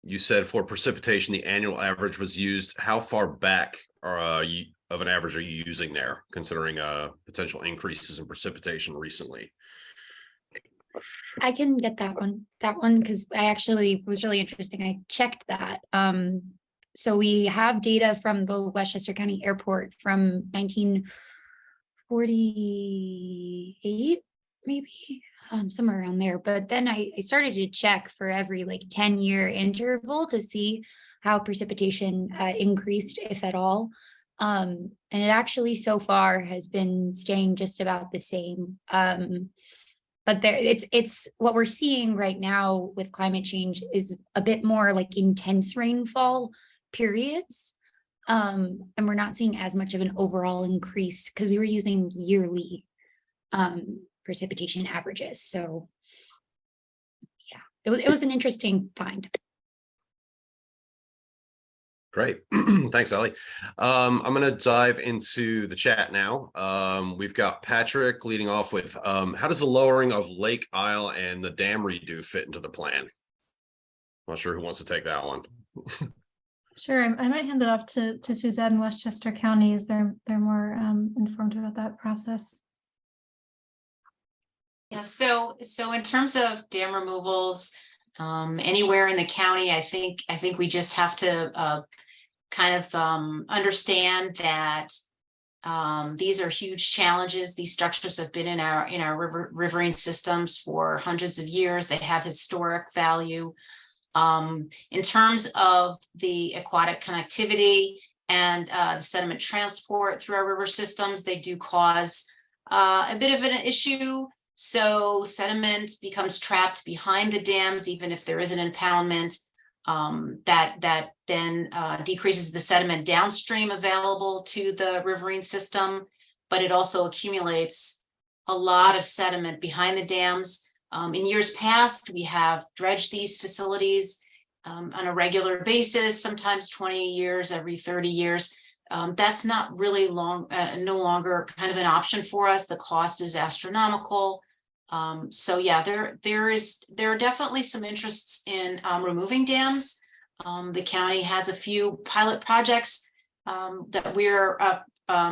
Speaker 6: You said for precipitation, the annual average was used. How far back of an average are you using there, considering potential increases in precipitation recently?
Speaker 7: I can get that one because I actually was really interesting. I checked that. So we have data from the Westchester County Airport from 1948, maybe somewhere around there. But then I started to check for every like 10-year interval to see how precipitation increased, if at all. And it actually so far has been staying just about the same. But it's what we're seeing right now with climate change is a bit more like intense rainfall periods. And we're not seeing as much of an overall increase because we were using yearly precipitation averages. So yeah, it was an interesting find.
Speaker 6: Great. Thanks, Ellie. I'm going to dive into the chat now. We've got Patrick leading off with, how does the lowering of Lake Isle and the dam redo fit into the plan? Not sure who wants to take that one.
Speaker 1: Sure, I might hand it off to Suzette in Westchester County, as they're more informed about that process.
Speaker 5: Yeah, so in terms of dam removals, anywhere in the county, I think we just have to kind of understand that these are huge challenges. These structures have been in our riverine systems for hundreds of years. They have historic value. In terms of the aquatic connectivity and the sediment transport through our river systems, they do cause a bit of an issue. So sediment becomes trapped behind the dams, even if there is an impoundment, that then decreases the sediment downstream available to the riverine system, but it also accumulates a lot of sediment behind the dams. In years past, we have dredged these facilities on a regular basis, sometimes 20 years, every 30 years. That's not really no longer kind of an option for us. The cost is astronomical. So yeah, there are definitely some interests in removing dams. The county has a few pilot projects that we're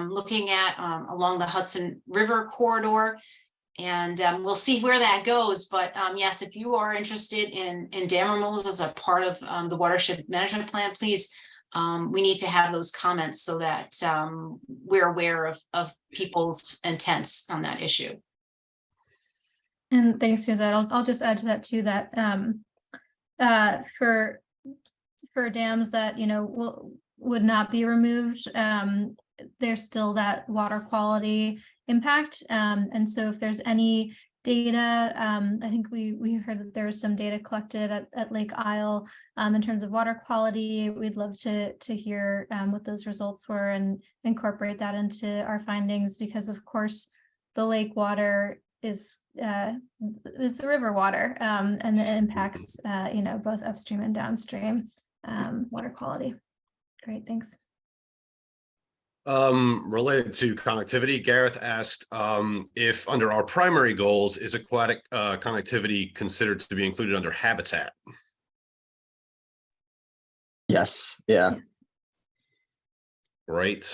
Speaker 5: looking at along the Hudson River corridor, and we'll see where that goes. But yes, if you are interested in dam removals as a part of the watershed management plan, please, we need to have those comments so that we're aware of people's intents on that issue.
Speaker 1: And thanks, Suzette. I'll just add to that too, that for dams that would not be removed, there's still that water quality impact. And so if there's any data, I think we heard that there's some data collected at Lake Isle in terms of water quality. We'd love to hear what those results were and incorporate that into our findings, because of course the lake water is the river water, and it impacts both upstream and downstream water quality. Great, thanks.
Speaker 6: Related to connectivity, Gareth asked if under our primary goals, is aquatic connectivity considered to be included under habitat?
Speaker 3: Yes, yeah.
Speaker 6: Right.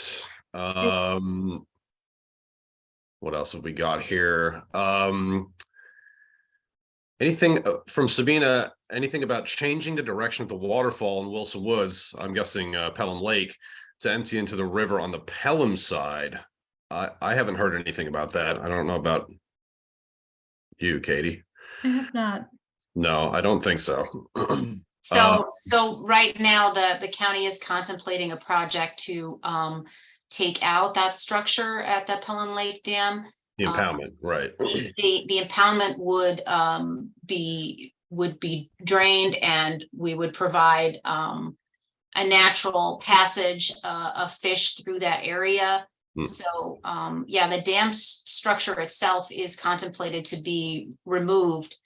Speaker 6: What else have we got here? Anything from Sabina, anything about changing the direction of the waterfall in Wilson Woods, I'm guessing Pelham Lake, to empty into the river on the Pelham side? I haven't heard anything about that. I don't know about you, Katie.
Speaker 1: I have not.
Speaker 6: No, I don't think so.
Speaker 5: So right now, the county is contemplating a project to take out that structure at the Pelham Lake Dam.
Speaker 6: The impoundment, right.
Speaker 5: The impoundment would be drained, and we would provide a natural passage of fish through that area. So yeah, the dam structure itself is contemplated to be removed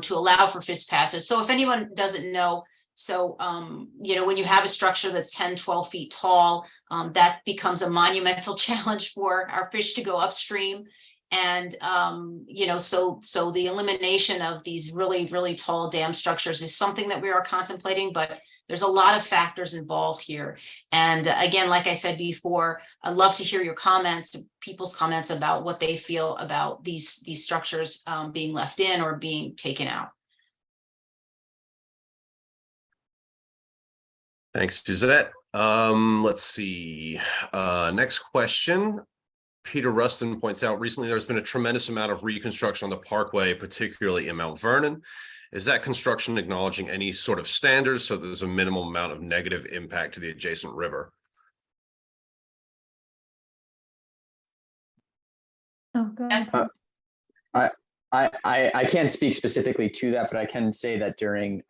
Speaker 5: to allow for fish passage. So if anyone doesn't know, so when you have a structure that's 10, 12 feet tall, that becomes a monumental challenge for our fish to go upstream. And so the elimination of these really, really tall dam structures is something that we are contemplating, but there's a lot of factors involved here. And again, like I said before, I'd love to hear your comments, people's comments about what they feel about these structures being left in or being taken out.
Speaker 6: Thanks, Suzette. Let's see. Next question. Peter Rustin points out recently there's been a tremendous amount of reconstruction on the parkway, particularly in Mount Vernon. Is that construction acknowledging any sort of standards so there's a minimum amount of negative impact to the adjacent river?
Speaker 1: Oh, go ahead.
Speaker 3: I can't speak specifically to that, but I can say that during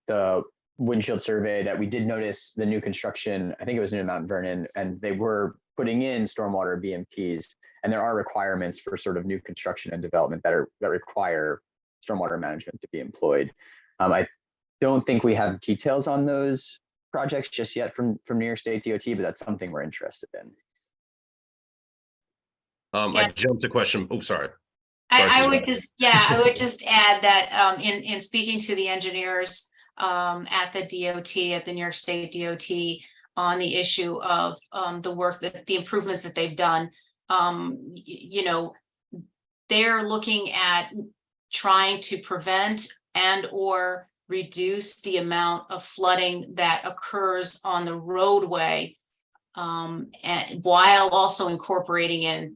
Speaker 3: the windshield survey that we did notice the new construction, I think it was near Mount Vernon, and they were putting in stormwater BMPs, and there are requirements for sort of new construction and development that require stormwater management to be employed. I don't think we have details on those projects just yet from New York State DOT, but that's something we're interested in.
Speaker 6: I jumped to question. Oh, sorry.
Speaker 5: I would just add that in speaking to the engineers at the DOT, at the New York State DOT, on the issue of the work that the improvements that they've done, they're looking at trying to prevent and or reduce the amount of flooding that occurs on the roadway, and while also incorporating in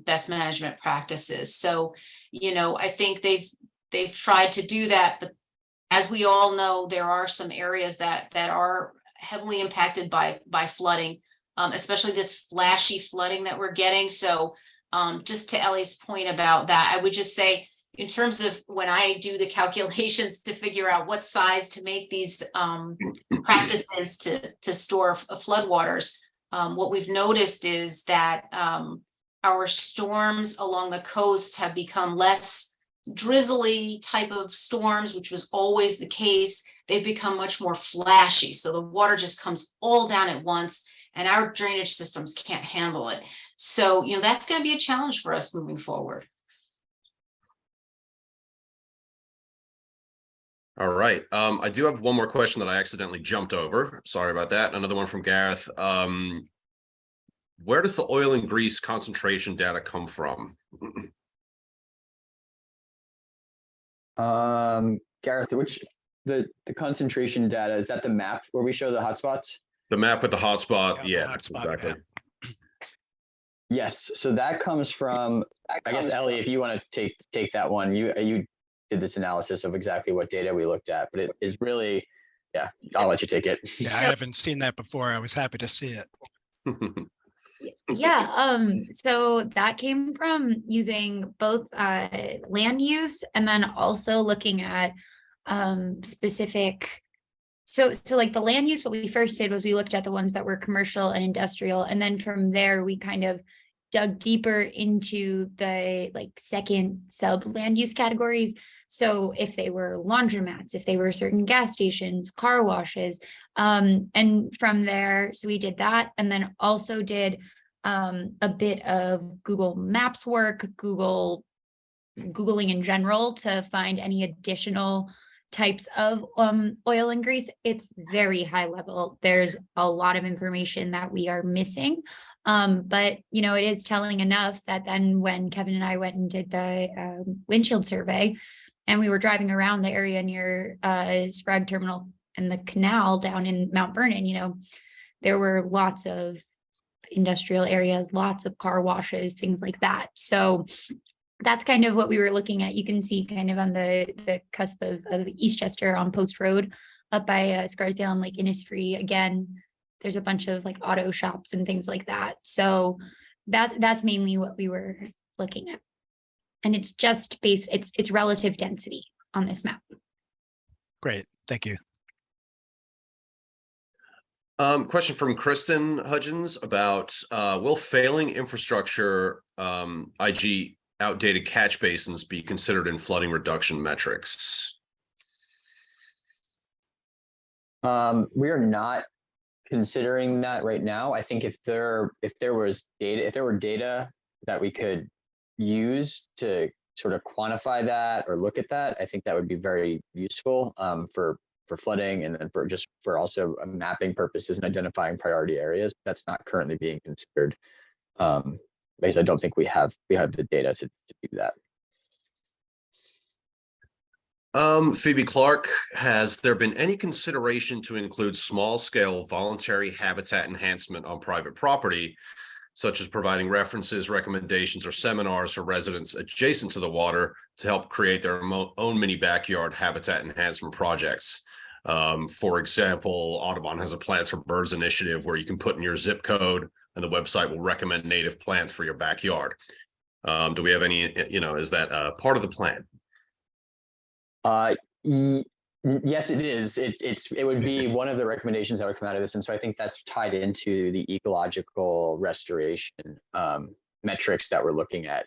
Speaker 5: best management practices. So, I think they've tried to do that, but as we all know, there are some areas that are heavily impacted by flooding, especially this flashy flooding that we're getting. So just to Ellie's point about that, I would just say, in terms of when I do the calculations to figure out what size to make these practices to store floodwaters, what we've noticed is that our storms along the coast have become less drizzly type of storms, which was always the case. They've become much more flashy. So the water just comes all down at once, and our drainage systems can't handle it. So, that's going to be a challenge for us moving forward.
Speaker 6: All right. I do have one more question that I accidentally jumped over. Sorry about that. Another one from Gareth. Where does the oil and grease concentration data come from?
Speaker 3: Gareth, the concentration data, is that the map where we show the hotspots?
Speaker 6: The map with the hotspot. Yeah,
Speaker 10: hotspot
Speaker 6: exactly.
Speaker 10: map.
Speaker 3: Yes. So that comes from, I guess, Ellie, if you want to take that one, you did this analysis of exactly what data we looked at, but it is really, yeah, I'll let you take it.
Speaker 10: Yeah, I haven't seen that before. I was happy to see it.
Speaker 7: Yeah, so that came from using both land use and then also looking at specific. So like the land use, what we first did was we looked at the ones that were commercial and industrial, and then from there we kind of dug deeper into the second sub land use categories. So if they were laundromats, if they were certain gas stations, car washes, and from there, so we did that, and then also did a bit of Google Maps work, Googling in general to find any additional types of oil and grease. It's very high level. There's a lot of information that we are missing. But it is telling enough that then when Kevin and I went and did the windshield survey, and we were driving around the area near Sprague Terminal and the canal down in Mount Vernon, there were lots of industrial areas, lots of car washes, things like that. So that's kind of what we were looking at. You can see kind of on the cusp of Eastchester on Post Road up by Scarsdale and Lake Innisfree. Again, there's a bunch of like auto shops and things like that. So that's mainly what we were looking at. And it's just it's relative density on this map.
Speaker 10: Great, thank you.
Speaker 6: Question from Kristen Hutchins about will failing infrastructure, IG outdated catch basins be considered in flooding reduction metrics?
Speaker 3: We are not considering that right now. I think if there were data that we could use to sort of quantify that or look at that, I think that would be very useful for flooding, and then for also mapping purposes and identifying priority areas. That's not currently being considered because I don't think we have the data to do that.
Speaker 6: Phoebe Clark, has there been any consideration to include small-scale voluntary habitat enhancement on private property, such as providing references, recommendations, or seminars for residents adjacent to the water to help create their own mini backyard habitat enhancement projects? For example, Audubon has a Plants for Birds initiative where you can put in your zip code and the website will recommend native plants for your backyard. Do we have any, is that part of the plan?
Speaker 3: Yes, it is. It would be one of the recommendations that would come out of this. And so I think that's tied into the ecological restoration metrics that we're looking at.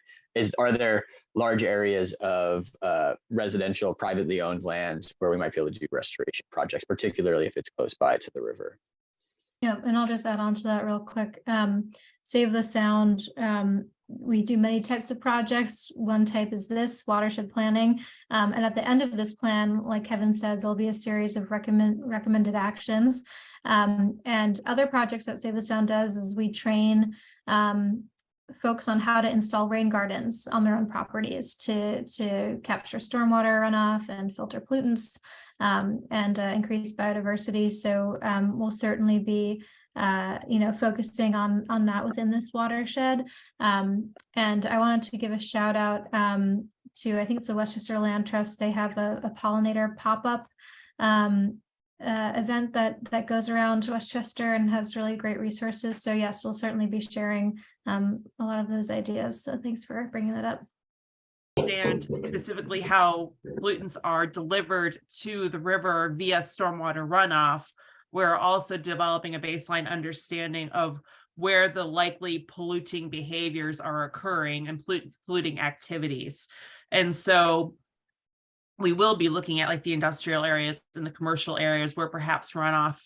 Speaker 3: Are there large areas of residential privately owned land where we might be able to do restoration projects, particularly if it's close by to the river?
Speaker 1: Yeah, and I'll just add on to that real quick. Save the Sound. We do many types of projects. One type is this watershed planning. And at the end of this plan, like Kevin said, there'll be a series of recommended actions. And other projects that Save the Sound does is we train folks on how to install rain gardens on their own properties to capture stormwater runoff and filter pollutants and increase biodiversity. So we'll certainly be focusing on that within this watershed. And I wanted to give a shout out to, I think it's the Westchester Land Trust. They have a pollinator pop-up event that goes around Westchester and has really great resources. So yes, we'll certainly be sharing a lot of those ideas. So thanks for bringing that up.
Speaker 11: Understand specifically how pollutants are delivered to the river via stormwater runoff. We're also developing a baseline understanding of where the likely polluting behaviors are occurring and polluting activities. And so we will be looking at like the industrial areas and the commercial areas where perhaps runoff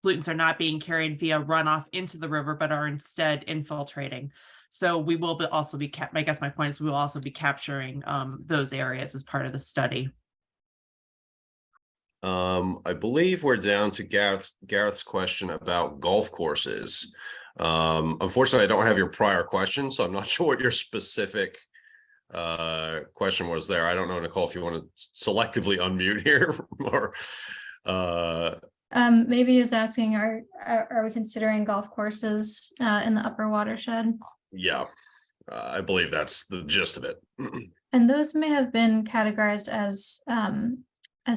Speaker 11: pollutants are not being carried via runoff into the river, but are instead infiltrating. So we will also be, I guess my point is we will also be capturing those areas as part of the study.
Speaker 6: I believe we're down to Gareth's question about golf courses. Unfortunately, I don't have your prior question, so I'm not sure what your specific question was there. I don't know, Nicole, if you want to selectively unmute here or
Speaker 1: maybe he was asking, are we considering golf courses in the upper watershed?
Speaker 6: Yeah, I believe that's the gist of it.
Speaker 1: And those may have been categorized as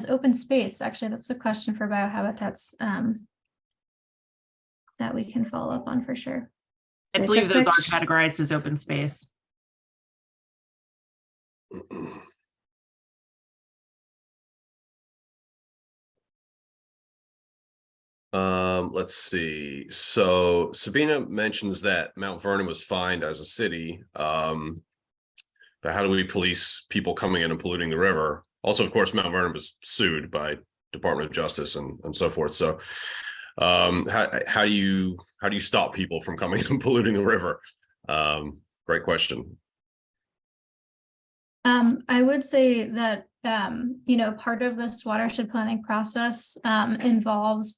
Speaker 1: open space. Actually, that's a question for biohabitats that we can follow up on for sure.
Speaker 11: I believe those are categorized as open space.
Speaker 6: Let's see. So Sabina mentions that Mount Vernon was fined as a city. But how do we police people coming in and polluting the river? Also, of course, Mount Vernon was sued by Department of Justice and so forth. So how do you stop people from coming and polluting the river? Great question.
Speaker 1: I would say that, part of this watershed planning process involves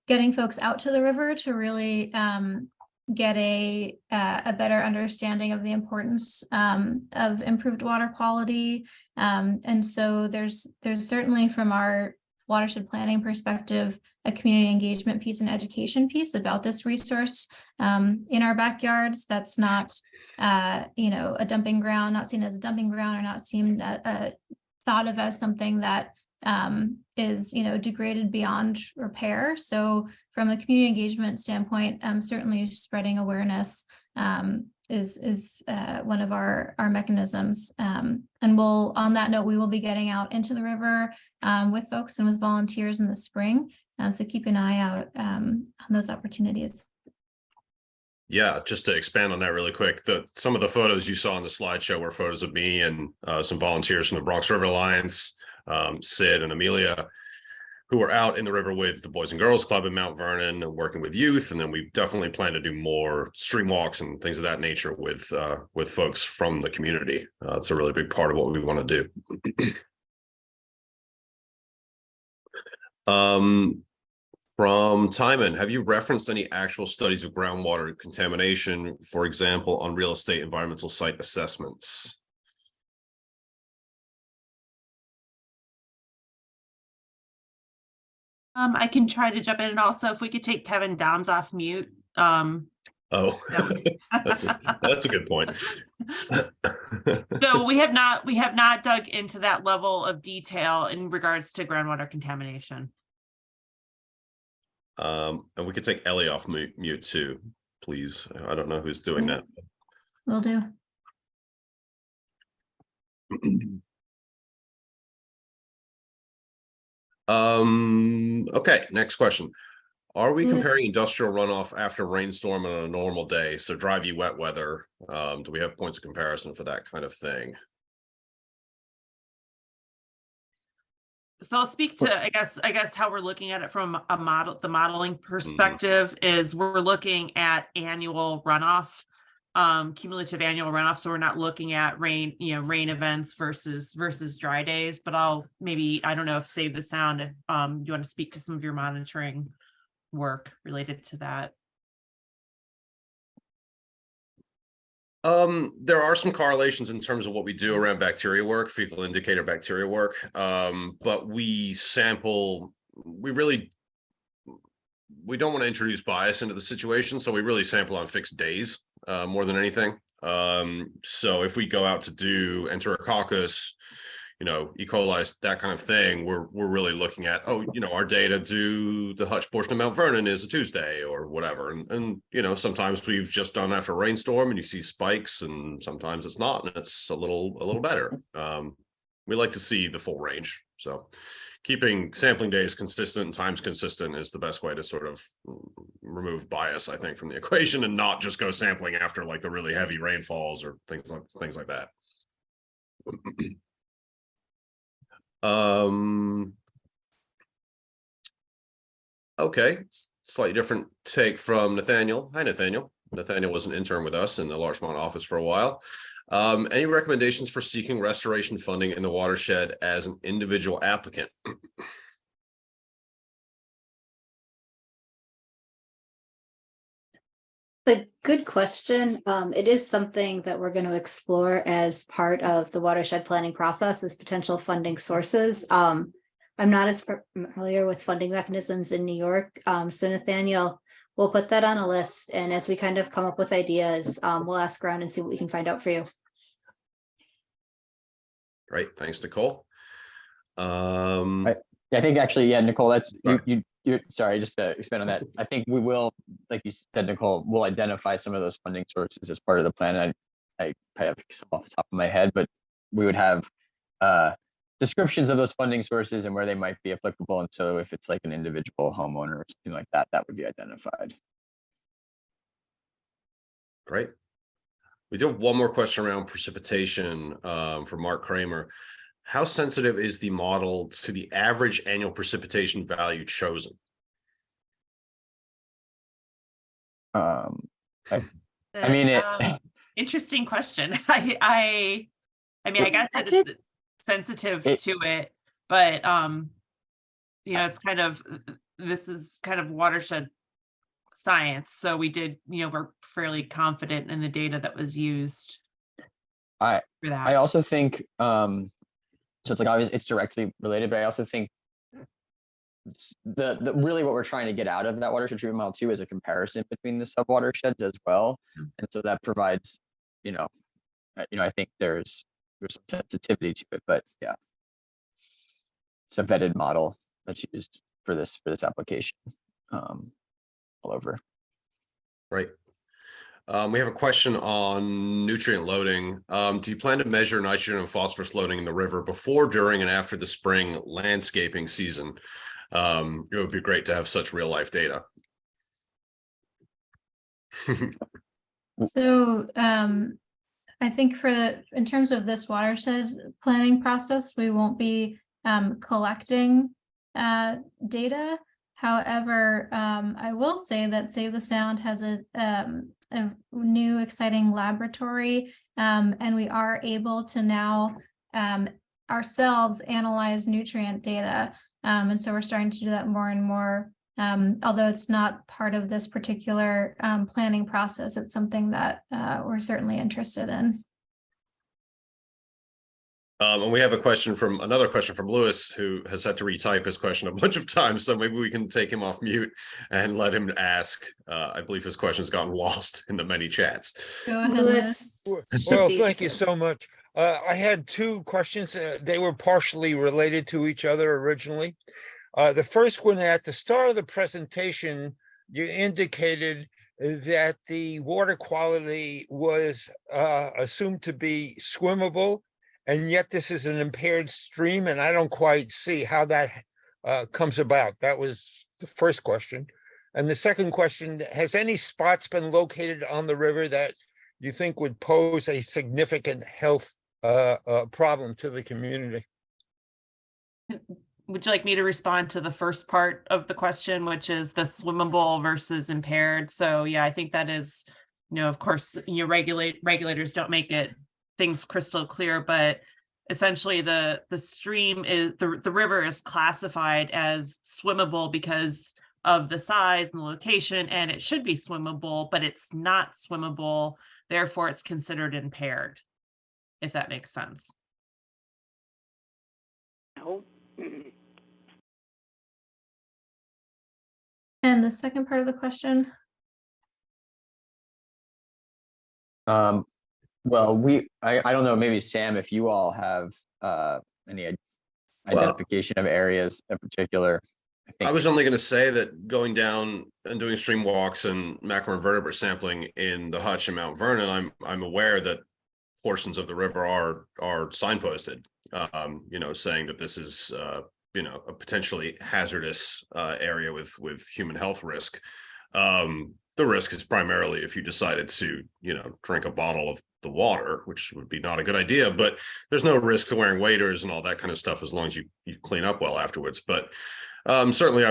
Speaker 1: getting folks out to the river to really get a better understanding of the importance of improved water quality. And so there's certainly, from our watershed planning perspective, a community engagement piece and education piece about this resource in our backyards. That's not a dumping ground, not seen as a dumping ground, or not seen thought of as something that is degraded beyond repair. So from the community engagement standpoint, certainly spreading awareness is one of our mechanisms. And on that note, we will be getting out into the river with folks and with volunteers in the spring. So keep an eye out on those opportunities.
Speaker 6: Yeah, just to expand on that really quick, some of the photos you saw on the slideshow were photos of me and some volunteers from the Bronx River Alliance, Sid and Amelia, who were out in the river with the Boys and Girls Club in Mount Vernon and working with youth. And then we definitely plan to do more stream walks and things of that nature with folks from the community. It's a really big part of what we want to do. From Timon, have you referenced any actual studies of groundwater contamination, for example, on real estate environmental site assessments?
Speaker 11: I can try to jump in, and also if we could take Kevin Downs off mute.
Speaker 6: Oh, that's a good point.
Speaker 11: So we have not dug into that level of detail in regards to groundwater contamination.
Speaker 6: And we could take Ellie off mute too, please. I don't know who's doing that.
Speaker 1: Will do.
Speaker 6: Okay, next question. Are we comparing
Speaker 1: Yes.
Speaker 6: industrial runoff after rainstorm on a normal day? So drivey wet weather. Do we have points of comparison for that kind of thing?
Speaker 11: So I'll speak to, I guess how we're looking at it from the modeling perspective is we're looking at annual runoff, cumulative annual runoff. So we're not looking at rain events versus dry days, but I don't know if Save the Sound, if you want to speak to some of your monitoring work related to that.
Speaker 6: There are some correlations in terms of what we do around bacteria work, fecal indicator bacteria work. But we sample, we don't want to introduce bias into the situation. So we really sample on fixed days, more than anything. So if we go out to do Enterococcus, E. coli, that kind of thing, we're really looking at, our data to the Hutch portion of Mount Vernon is a Tuesday or whatever. And sometimes we've just done after a rainstorm and you see spikes, and sometimes it's not, and it's a little better. We like to see the full range. So keeping sampling days consistent and times consistent is the best way to sort of remove bias, I think, from the equation, and not just go sampling after like the really heavy rainfalls or things like that. Okay, slightly different take from Nathaniel. Hi, Nathaniel. Nathaniel was an intern with us in the Larchmont office for a while. Any recommendations for seeking restoration funding in the watershed as an individual applicant?
Speaker 2: A good question. It is something that we're going to explore as part of the watershed planning process as potential funding sources. I'm not as familiar with funding mechanisms in New York. So Nathaniel, we'll put that on a list. And as we kind of come up with ideas, we'll ask around and see what we can find out for you.
Speaker 6: Great. Thanks, Nicole.
Speaker 3: I think actually, yeah, Nicole, that's you're sorry, just to expand on that. I think we will, like you said, Nicole, we'll identify some of those funding sources as part of the plan. I have some off the top of my head, but we would have descriptions of those funding sources and where they might be applicable. And so if it's like an individual homeowner or something like that, that would be identified.
Speaker 6: Great. We do have one more question around precipitation from Mark Kramer. how sensitive is the model to the average annual precipitation value chosen?
Speaker 3: I mean,
Speaker 11: Interesting question. I mean, I guess that it's sensitive to it, but it's kind of, this is kind of watershed science. So we did, we're fairly confident in the data that was used for that.
Speaker 3: I also think, so it's like obviously it's directly related, but I also think the really what we're trying to get out of that watershed treatment model too is a comparison between the sub watersheds as well, and so that provides, I think there's some sensitivity to it, but yeah, it's a vetted model that's used for this application all over.
Speaker 6: Right. We have a question on nutrient loading. Do you plan to measure nitrogen and phosphorus loading in the river before, during, and after the spring landscaping season? It would be great to have such real life data.
Speaker 1: So I think in terms of this watershed planning process, we won't be collecting data. However, I will say that Save the Sound has a new exciting laboratory, and we are able to now ourselves analyze nutrient data. And so we're starting to do that more and more. Although it's not part of this particular planning process, it's something that we're certainly interested in.
Speaker 6: And we have another question from Lewis, who has had to retype his question a bunch of times. So maybe we can take him off mute and let him ask. I believe his question's gotten lost in the many chats.
Speaker 1: Go ahead, Lewis.
Speaker 9: Well, thank you so much. I had two questions. They were partially related to each other originally. The first one, at the start of the presentation, you indicated that the water quality was assumed to be swimmable, and yet this is an impaired stream, and I don't quite see how that comes about. That was the first question. And the second question, has any spots been located on the river that you think would pose a significant health problem to the community?
Speaker 11: Would you like me to respond to the first part of the question, which is the swimmable versus impaired? So yeah, I think that is, of course, regulators don't make things crystal clear, but essentially the stream is the river is classified as swimmable because of the size and the location, and it should be swimmable, but it's not swimmable. Therefore, it's considered impaired, if that makes sense.
Speaker 1: And the second part of the question?
Speaker 3: Well, I don't know, maybe Sam, if you all have any identification of areas in particular.
Speaker 6: I was only going to say that going down and doing stream walks and macroinvertebrate sampling in the Hutch and Mount Vernon, I'm aware that portions of the river are signposted, saying that this is a potentially hazardous area with human health risk. The risk is primarily if you decided to, drink a bottle of the water, which would be not a good idea, but there's no risk to wearing waders and all that kind of stuff as long as you clean up well afterwards. But certainly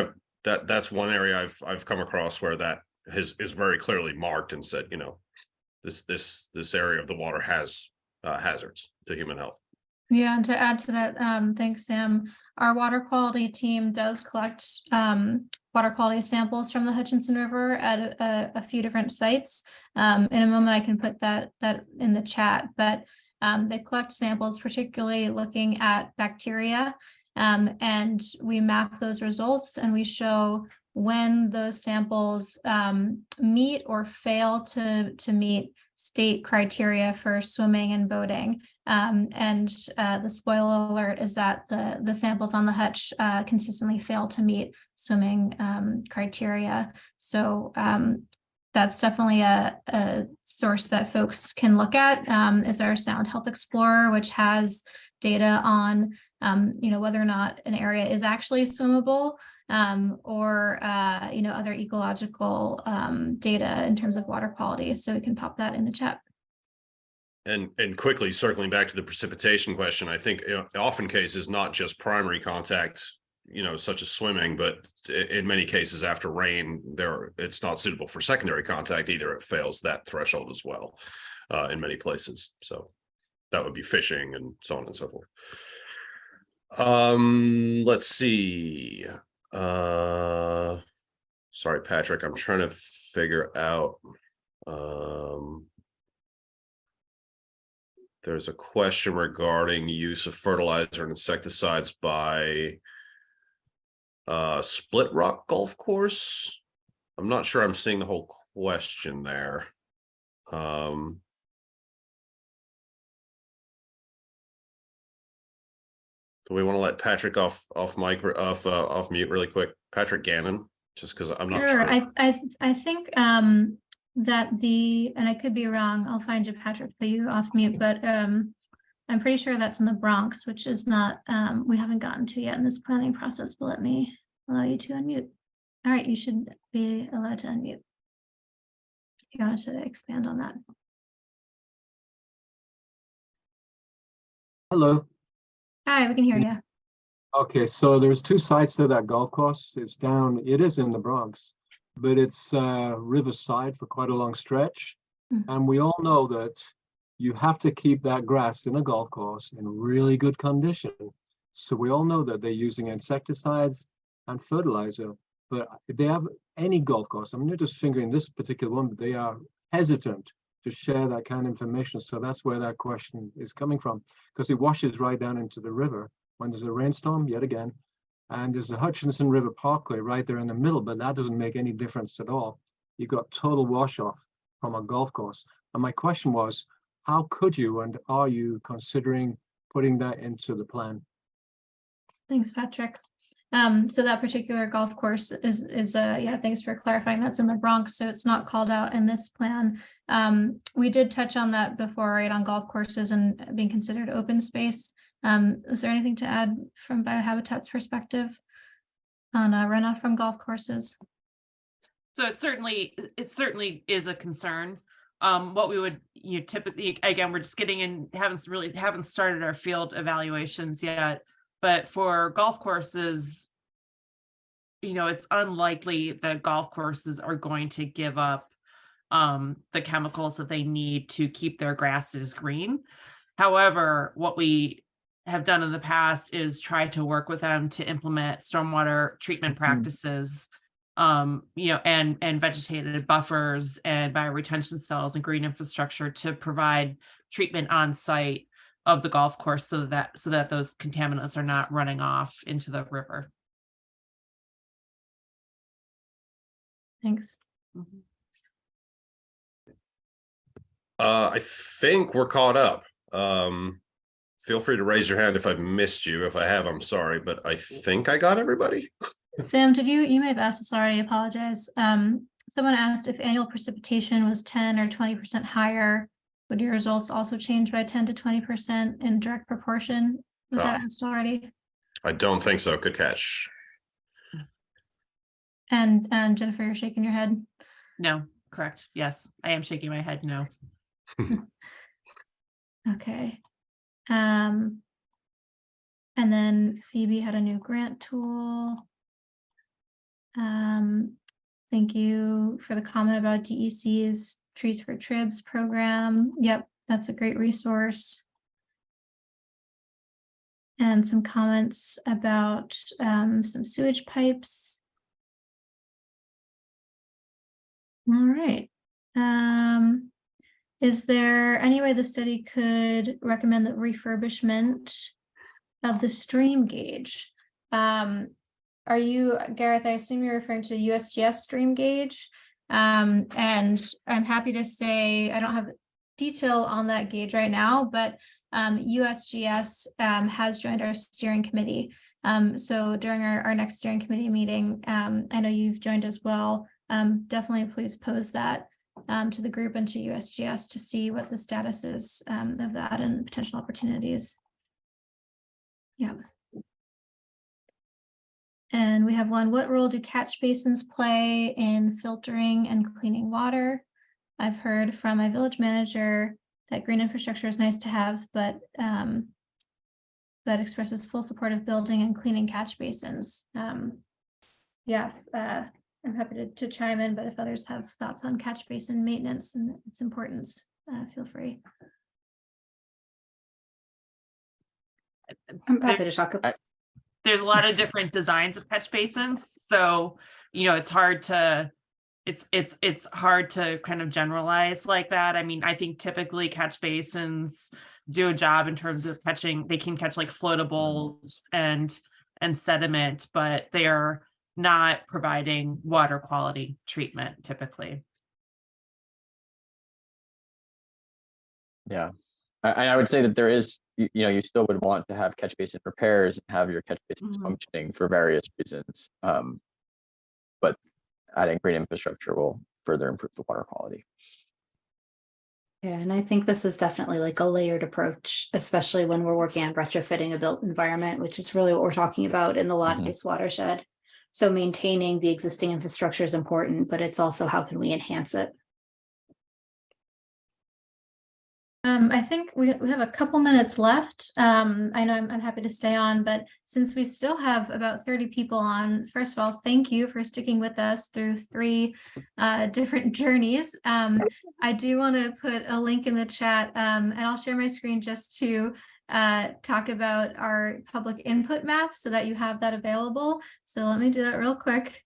Speaker 6: that's one area I've come across where that is very clearly marked and said, this area of the water has hazards to human health.
Speaker 1: Yeah, and to add to that, thanks, Sam. Our water quality team does collect water quality samples from the Hutchinson River at a few different sites. In a moment, I can put that in the chat, but they collect samples, particularly looking at bacteria, and we map those results and we show when those samples meet or fail to meet state criteria for swimming and boating. And the spoiler alert is that the samples on the Hutch consistently fail to meet swimming criteria. So that's definitely a source that folks can look at, is our Sound Health Explorer, which has data on whether or not an area is actually swimmable, or other ecological data in terms of water quality. So we can pop that in the chat.
Speaker 6: And quickly circling back to the precipitation question, I think often cases, not just primary contact, such as swimming, but in many cases after rain, it's not suitable for secondary contact either. It fails that threshold as well in many places. So that would be fishing and so on and so forth. Let's see. Sorry, Patrick, I'm trying to figure out. There's a question regarding use of fertilizer and insecticides by Split Rock Golf Course. I'm not sure I'm seeing the whole question there. Do we want to let Patrick off mute really quick? Patrick Gannon, just because I'm not
Speaker 1: Sure.
Speaker 6: sure.
Speaker 1: I think that and I could be wrong, I'll find you, Patrick, put you off mute, but I'm pretty sure that's in the Bronx, which is not, we haven't gotten to yet in this planning process, but let me allow you to unmute. All right, you should be allowed to unmute. If you wanted to expand on that.
Speaker 12: Hello.
Speaker 1: Hi, we can hear you.
Speaker 12: Okay, so there's two sides to that golf course. It is in the Bronx, but it's riverside for quite a long stretch. And we all know that you have to keep that grass in a golf course in really good condition. So we all know that they're using insecticides and fertilizer, but if they have any golf course, I'm not just fingering this particular one, but they are hesitant to share that kind of information. So that's where that question is coming from, because it washes right down into the river when there's a rainstorm yet again. And there's the Hutchinson River Parkway right there in the middle, but that doesn't make any difference at all. You got total wash off from a golf course. And my question was, how could you and are you considering putting that into the plan?
Speaker 1: Thanks, Patrick. So that particular golf course is yeah, thanks for clarifying. That's in the Bronx, so it's not called out in this plan. We did touch on that before, right, on golf courses and being considered open space. Is there anything to add from Biohabitat's perspective on runoff from golf courses?
Speaker 11: So it certainly is a concern. What we would typically, again, we're just getting in, haven't started our field evaluations yet. But for golf courses, it's unlikely that golf courses are going to give up the chemicals that they need to keep their grasses green. However, what we have done in the past is try to work with them to implement stormwater treatment practices, and vegetated buffers and bioretention cells and green infrastructure to provide treatment on site of the golf course so that those contaminants are not running off into the river.
Speaker 1: Thanks.
Speaker 6: I think we're caught up. Feel free to raise your hand if I've missed you. If I have, I'm sorry, but I think I got everybody.
Speaker 1: Sam, you may have asked this already, I apologize. Someone asked if annual precipitation was 10 or 20% higher, would your results also change by 10 to 20% in direct proportion? Was that asked already?
Speaker 6: I don't think so. Good catch.
Speaker 1: And Jennifer, you're shaking your head.
Speaker 11: No, correct. Yes, I am shaking my head. No.
Speaker 1: Okay. And then Phoebe had a new grant tool. Thank you for the comment about DEC's Trees for Tribs program. Yep, that's a great resource. And some comments about some sewage pipes. All right. Is there any way the study could recommend the refurbishment of the stream gauge? Are you, Gareth, I assume you're referring to USGS stream gauge? And I'm happy to say I don't have detail on that gauge right now, but USGS has joined our steering committee. So during our next steering committee meeting, I know you've joined as well. Definitely please pose that to the group and to USGS to see what the status is of that and potential opportunities. Yeah. And we have one, what role do catch basins play in filtering and cleaning water? I've heard from my village manager that green infrastructure is nice to have, but expresses full support of building and cleaning catch basins. Yeah, I'm happy to chime in, but if others have thoughts on catch basin maintenance and its importance, feel free.
Speaker 2: I'm happy to talk about.
Speaker 11: There's a lot of different designs of catch basins, so it's hard to hard to kind of generalize like that. I mean, I think typically catch basins do a job in terms of catching. They can catch like floatables and sediment, but they are not providing water quality treatment typically.
Speaker 3: Yeah. I would say that there is, you still would want to have catch basin repairs and have your catch basins functioning for various reasons. But adding green infrastructure will further improve the water quality.
Speaker 2: Yeah, and I think this is definitely like a layered approach, especially when we're working on retrofitting a built environment, which is really what we're talking about in the lot-based watershed. So maintaining the existing infrastructure is important, but it's also how can we enhance it?
Speaker 1: I think we have a couple minutes left. I know I'm happy to stay on, but since we still have about 30 people on, first of all, thank you for sticking with us through 3 different journeys. I do want to put a link in the chat, and I'll share my screen just to talk about our public input map so that you have that available. So let me do that real quick.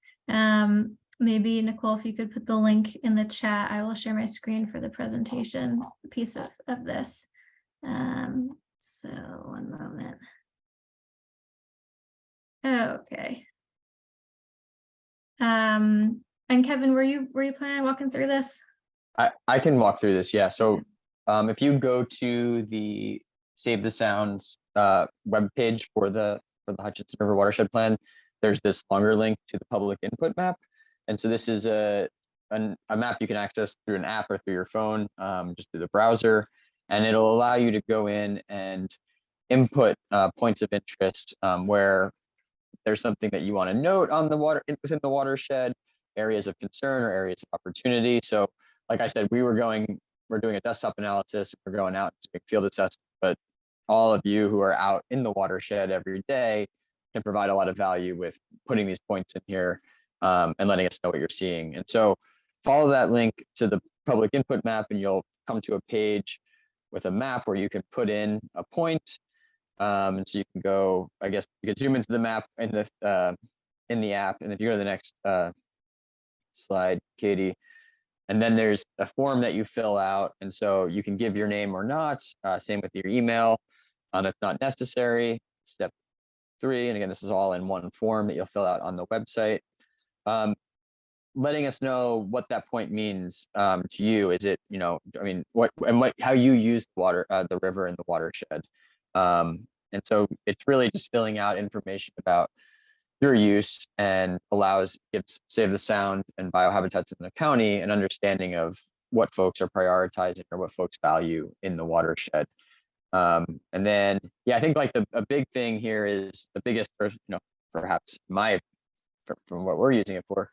Speaker 1: Maybe Nicole, if you could put the link in the chat, I will share my screen for the presentation piece of this. So one moment. Okay. And Kevin, were you planning on walking through this?
Speaker 3: I can walk through this, yeah. So if you go to the Save the Sounds webpage for the Hutchinson River Watershed Plan, there's this longer link to the public input map. And so this is a map you can access through an app or through your phone, just through the browser, and it'll allow you to go in and input points of interest where there's something that you want to note on the within the watershed, areas of concern or areas of opportunity. So, like I said, we're doing a desktop analysis, we're going out and doing field assessment, but all of you who are out in the watershed every day can provide a lot of value with putting these points in here. And letting us know what you're seeing. And so follow that link to the public input map and you'll come to a page with a map where you can put in a point. And so you can go, I guess you can zoom into the map in the app. And if you go to the next slide, Katie, and then there's a form that you fill out. And so you can give your name or not, same with your email. It's not necessary. Step 3, and again, this is all in one form that you'll fill out on the website. Letting us know what that point means to you. Is it, I mean, how you use the river and the watershed. And so it's really just filling out information about your use and gives Save the Sound and biohabitats in the county an understanding of what folks are prioritizing or what folks value in the watershed. And then, yeah, I think like a big thing here is the biggest, perhaps from what we're using it for,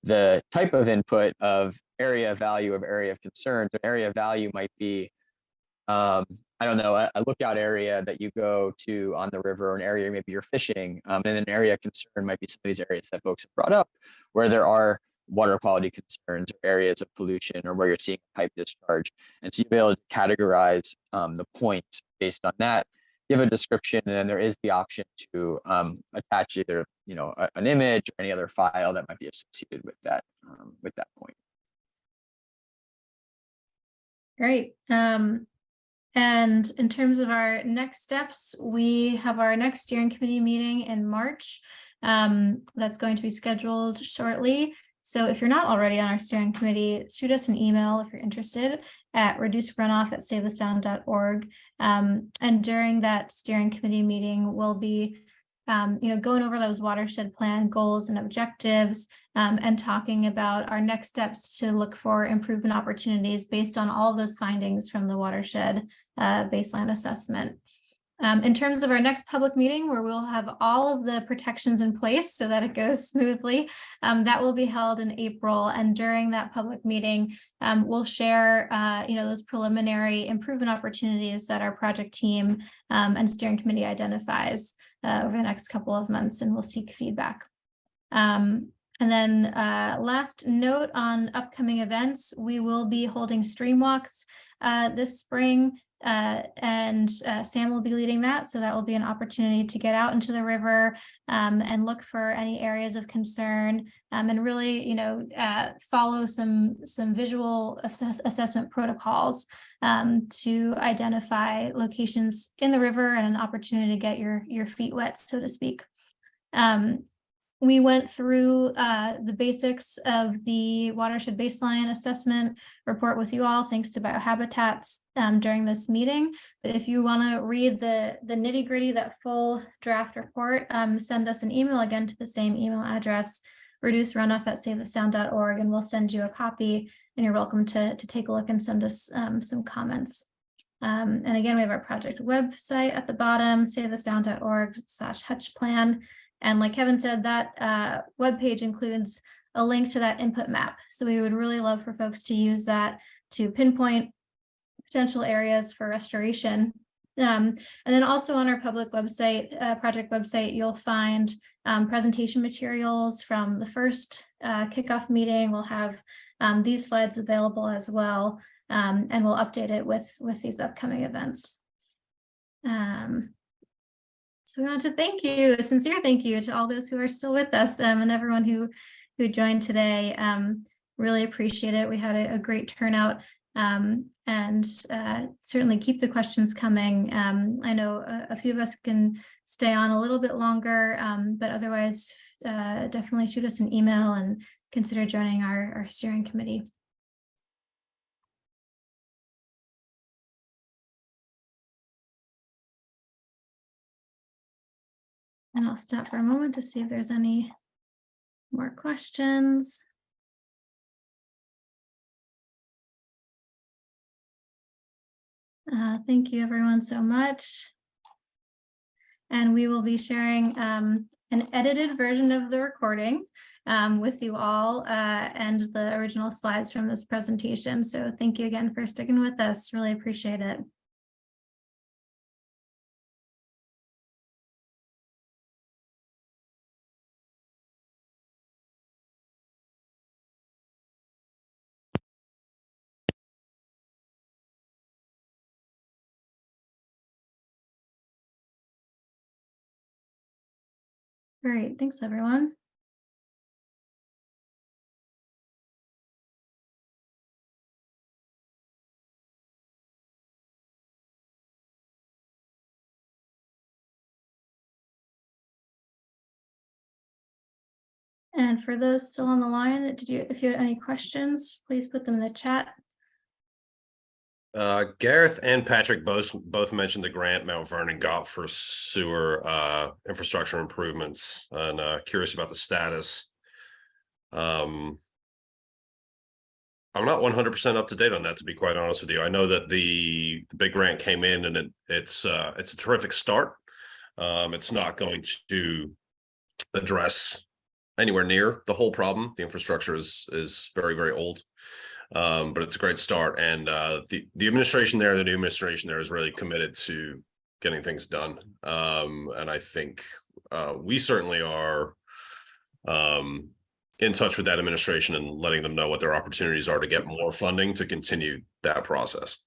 Speaker 3: the type of input of area of value of area of concern. So area of value might be, I don't know, a lookout area that you go to on the river, or an area maybe you're fishing, and an area of concern might be some of these areas that folks have brought up where there are water quality concerns or areas of pollution or where you're seeing pipe discharge. And so you'll be able to categorize the point based on that, give a description, and then there is the option to attach either an image or any other file that might be associated with that point.
Speaker 1: Great. And in terms of our next steps, we have our next steering committee meeting in March. That's going to be scheduled shortly. So if you're not already on our steering committee, shoot us an email if you're interested at reducerunoff@savethesound.org. And during that steering committee meeting, we'll be going over those watershed plan goals and objectives, and talking about our next steps to look for improvement opportunities based on all of those findings from the watershed baseline assessment. In terms of our next public meeting, where we'll have all of the protections in place so that it goes smoothly, that will be held in April. And during that public meeting, we'll share, those preliminary improvement opportunities that our project team and steering committee identifies over the next couple of months, and we'll seek feedback. And then last note on upcoming events, we will be holding stream walks this spring. And Sam will be leading that, so that will be an opportunity to get out into the river and look for any areas of concern and really, follow some visual assessment protocols to identify locations in the river and an opportunity to get your feet wet, so to speak. We went through the basics of the watershed baseline assessment report with you all, thanks to Biohabitats during this meeting. But if you want to read the nitty gritty, that full draft report, send us an email again to the same email address, reducerunoff@savethesound.org, and we'll send you a copy, and you're welcome to take a look and send us some comments. And again, we have our project website at the bottom, savethesound.org/hutchplan. And like Kevin said, that webpage includes a link to that input map. So we would really love for folks to use that to pinpoint potential areas for restoration. And then also on our public website, project website, you'll find presentation materials from the first kickoff meeting. We'll have these slides available as well, and we'll update it with these upcoming events. So we want to thank you, a sincere thank you to all those who are still with us and everyone who joined today. Really appreciate it. We had a great turnout, and certainly keep the questions coming. I know a few of us can stay on a little bit longer, but otherwise definitely shoot us an email and consider joining our steering committee. And I'll stop for a moment to see if there's any more questions. Thank you everyone so much. And we will be sharing an edited version of the recording with you all and the original slides from this presentation. So thank you again for sticking with us. Really appreciate it. Great, thanks everyone. And for those still on the line, if you had any questions, please put them in the chat.
Speaker 6: Gareth and Patrick both mentioned the grant Mount Vernon got for sewer infrastructure improvements, and curious about the status. I'm not 100% up to date on that, to be quite honest with you. I know that the big grant came in, and it's a terrific start. It's not going to address anywhere near the whole problem. The infrastructure is very, very old. But it's a great start, and the administration there, the new administration there, is really committed to getting things done. And I think we certainly are in touch with that administration and letting them know what their opportunities are to get more funding to continue that process.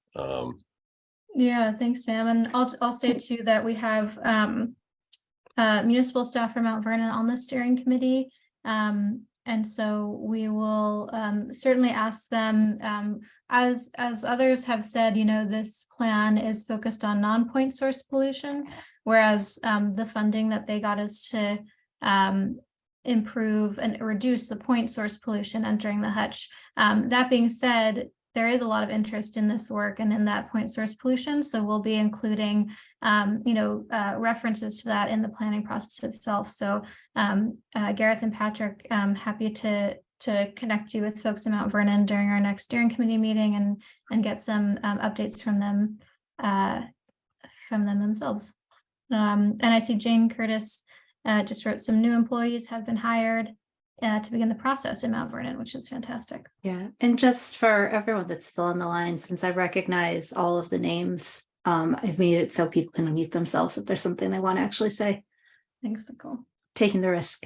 Speaker 1: Yeah, thanks, Sam. And I'll say too that we have municipal staff from Mount Vernon on the steering committee. And so we will certainly ask them, as others have said, this plan is focused on non-point source pollution, whereas the funding that they got is to improve and reduce the point source pollution entering the Hutch. That being said, there is a lot of interest in this work and in that point source pollution. So we'll be including, references to that in the planning process itself. So Gareth and Patrick, happy to connect you with folks in Mount Vernon during our next steering committee meeting and get some updates from them themselves. And I see Jane Curtis just wrote some new employees have been hired to begin the process in Mount Vernon, which is fantastic.
Speaker 2: Yeah, and just for everyone that's still on the line, since I recognize all of the names, I've made it so people can unmute themselves if there's something they want to actually say.
Speaker 1: Thanks, Nicole.
Speaker 2: Taking the risk.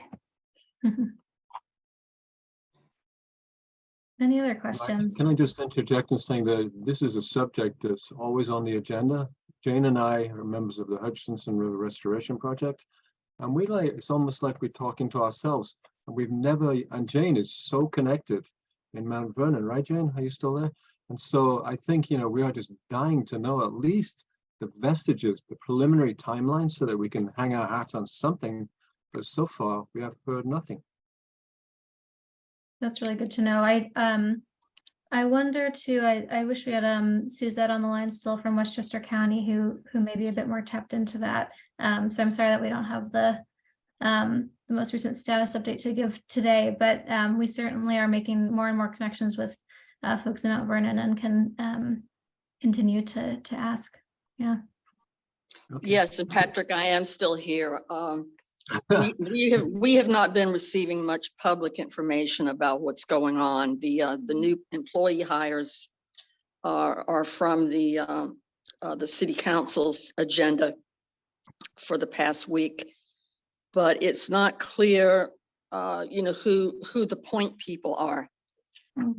Speaker 1: Any other questions?
Speaker 12: Can I just interject in saying that this is a subject that's always on the agenda? Jane and I are members of the Hutchinson River Restoration Project, and it's almost like we're talking to ourselves. And we've never, and Jane is so connected in Mount Vernon, right, Jane? Are you still there? And so I think, we are just dying to know at least the vestiges, the preliminary timeline, so that we can hang our hat on something. But so far, we have heard nothing.
Speaker 1: That's really good to know. I wonder too, I wish we had Suzette on the line still from Westchester County who may be a bit more tapped into that. So I'm sorry that we don't have the most recent status update to give today, but we certainly are making more and more connections with folks in Mount Vernon and can continue to ask. Yeah.
Speaker 12: Okay.
Speaker 13: Yes, and Patrick, I am still here. We have not been receiving much public information about what's going on. The new employee hires are from the city council's agenda for the past week, but it's not clear, who the point people are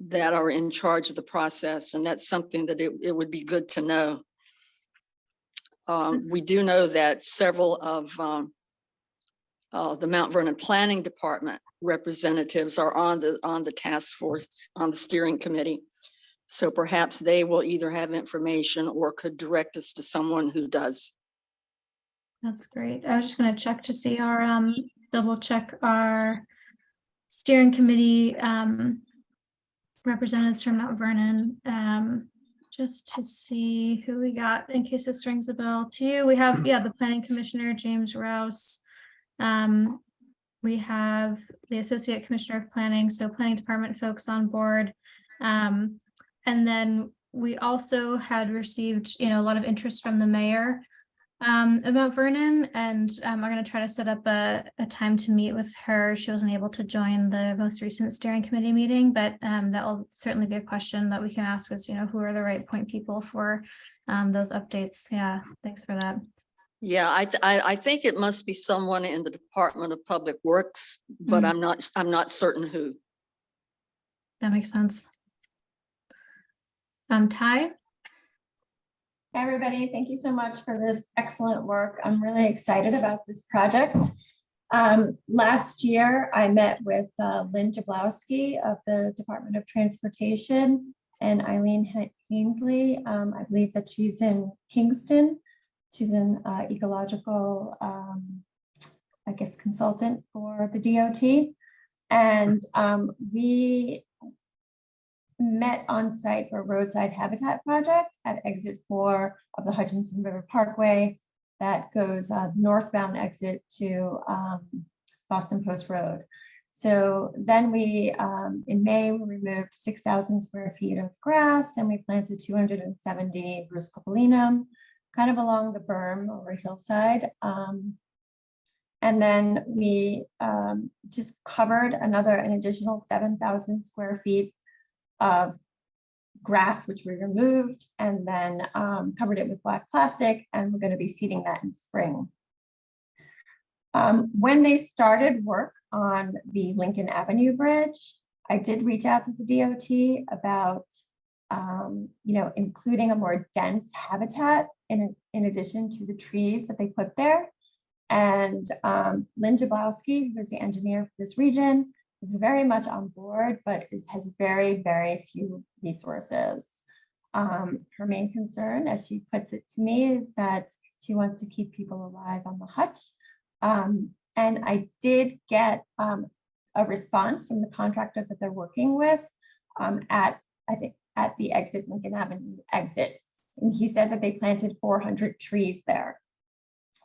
Speaker 13: that are in charge of the process, and that's something that it would be good to know. We do know that several of the Mount Vernon Planning Department representatives are on the task force, on the steering committee. So perhaps they will either have information or could direct us to someone who does.
Speaker 1: That's great. I was just going to check to see our double check our steering committee representatives from Mount Vernon, just to see who we got in case this rings a bell to you. We have, the planning commissioner, James Rouse. We have the associate commissioner of planning, so planning department folks on board. And then we also had received, a lot of interest from the mayor of Mount Vernon, and I'm going to try to set up a time to meet with her. She wasn't able to join the most recent steering committee meeting, but that will certainly be a question that we can ask is, who are the right point people for those updates. Yeah, thanks for that.
Speaker 13: Yeah, I think it must be someone in the Department of Public Works, but I'm not certain who.
Speaker 1: That makes sense. Ty?
Speaker 14: Hi, everybody. Thank you so much for this excellent work. I'm really excited about this project. Last year, I met with Lynn Jablowski of the Department of Transportation and Eileen Hainsley. I believe that she's in Kingston. She's an ecological, consultant for the DOT. And we met on site for a roadside habitat project at exit 4 of the Hutchinson River Parkway that goes northbound exit to Boston Post Road. So then we, in May, we removed 6,000 square feet of grass and we planted 270 bruscopolinum kind of along the berm over hillside. And then we just covered an additional 7,000 square feet of grass, which we removed, and then covered it with black plastic, and we're going to be seeding that in spring. When they started work on the Lincoln Avenue Bridge, I did reach out to the DOT about including a more dense habitat in addition to the trees that they put there. And Lynn Jablowski, who is the engineer for this region, is very much on board, but has very, very few resources. Her main concern, as she puts it to me, is that she wants to keep people alive on the Hutch. And I did get a response from the contractor that they're working with at the exit, Lincoln Avenue exit. And he said that they planted 400 trees there,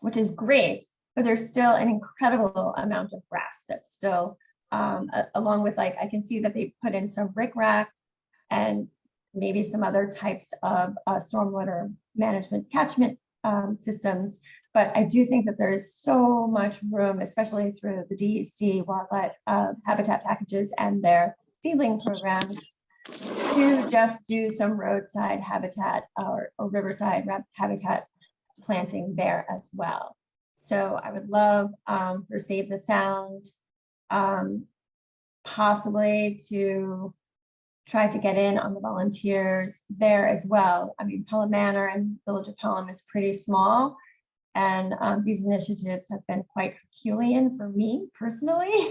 Speaker 14: which is great, but there's still an incredible amount of grass that's still, along with I can see that they put in some rickrack and maybe some other types of stormwater management catchment systems, But I do think that there's so much room, especially through the DEC wildlife habitat packages and their seedling programs, to just do some roadside habitat or riverside habitat planting there as well. So I would love for Save the Sound possibly to try to get in on the volunteers there as well. I mean, Pelham Manor and Village of Pelham is pretty small, and these initiatives have been quite Herculean for me personally.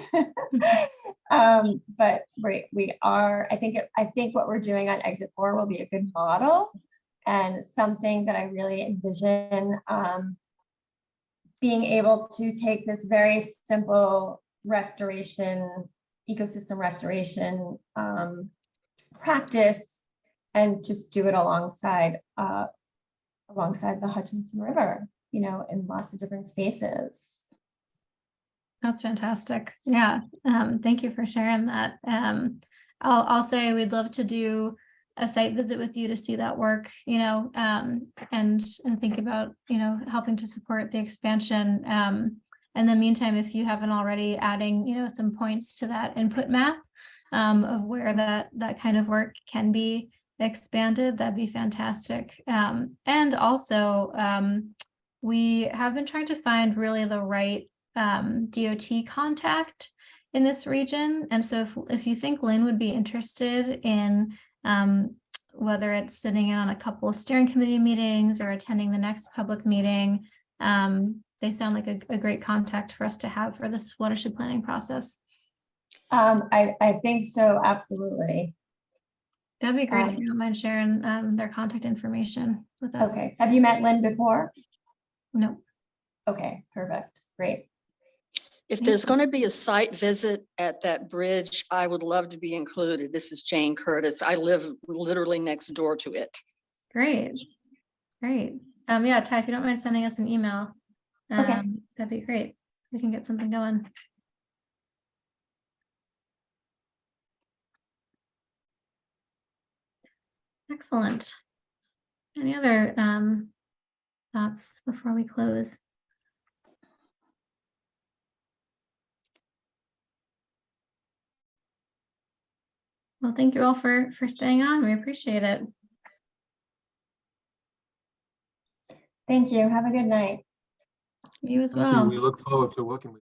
Speaker 14: But we are, I think what we're doing on Exit 4 will be a good model and something that I really envision being able to take this very simple restoration, ecosystem restoration practice and just do it alongside the Hutchinson River, you know, in lots of different spaces.
Speaker 1: That's fantastic. Yeah. Thank you for sharing that. I'll say we'd love to do a site visit with you to see that work, you know, and think about, you know, helping to support the expansion. In the meantime, if you haven't already, adding, you know, some points to that input map of where that kind of work can be expanded, that'd be fantastic. And also, we have been trying to find really the right DOT contact in this region. And so if you think Lynn would be interested in whether it's sitting in on a couple of steering committee meetings or attending the next public meeting, they sound like a great contact for us to have for this watershed planning process.
Speaker 14: I think so, absolutely.
Speaker 1: That'd be great if you don't mind sharing their contact information with us.
Speaker 14: Okay. Have you met Lynn before?
Speaker 1: No.
Speaker 14: Okay, perfect. Great.
Speaker 13: If there's going to be a site visit at that bridge, I would love to be included. This is Jane Curtis. I live literally next door to it.
Speaker 1: Great. Great. Yeah, Ty, if you don't mind sending us an email,
Speaker 14: Okay.
Speaker 1: that'd be great. We can get something going. Excellent. Any other thoughts before we close? Well, thank you all for staying on. We appreciate it.
Speaker 14: Thank you. Have a good night.
Speaker 1: You as
Speaker 12: Thank you.
Speaker 1: well.
Speaker 12: We look forward to working with you.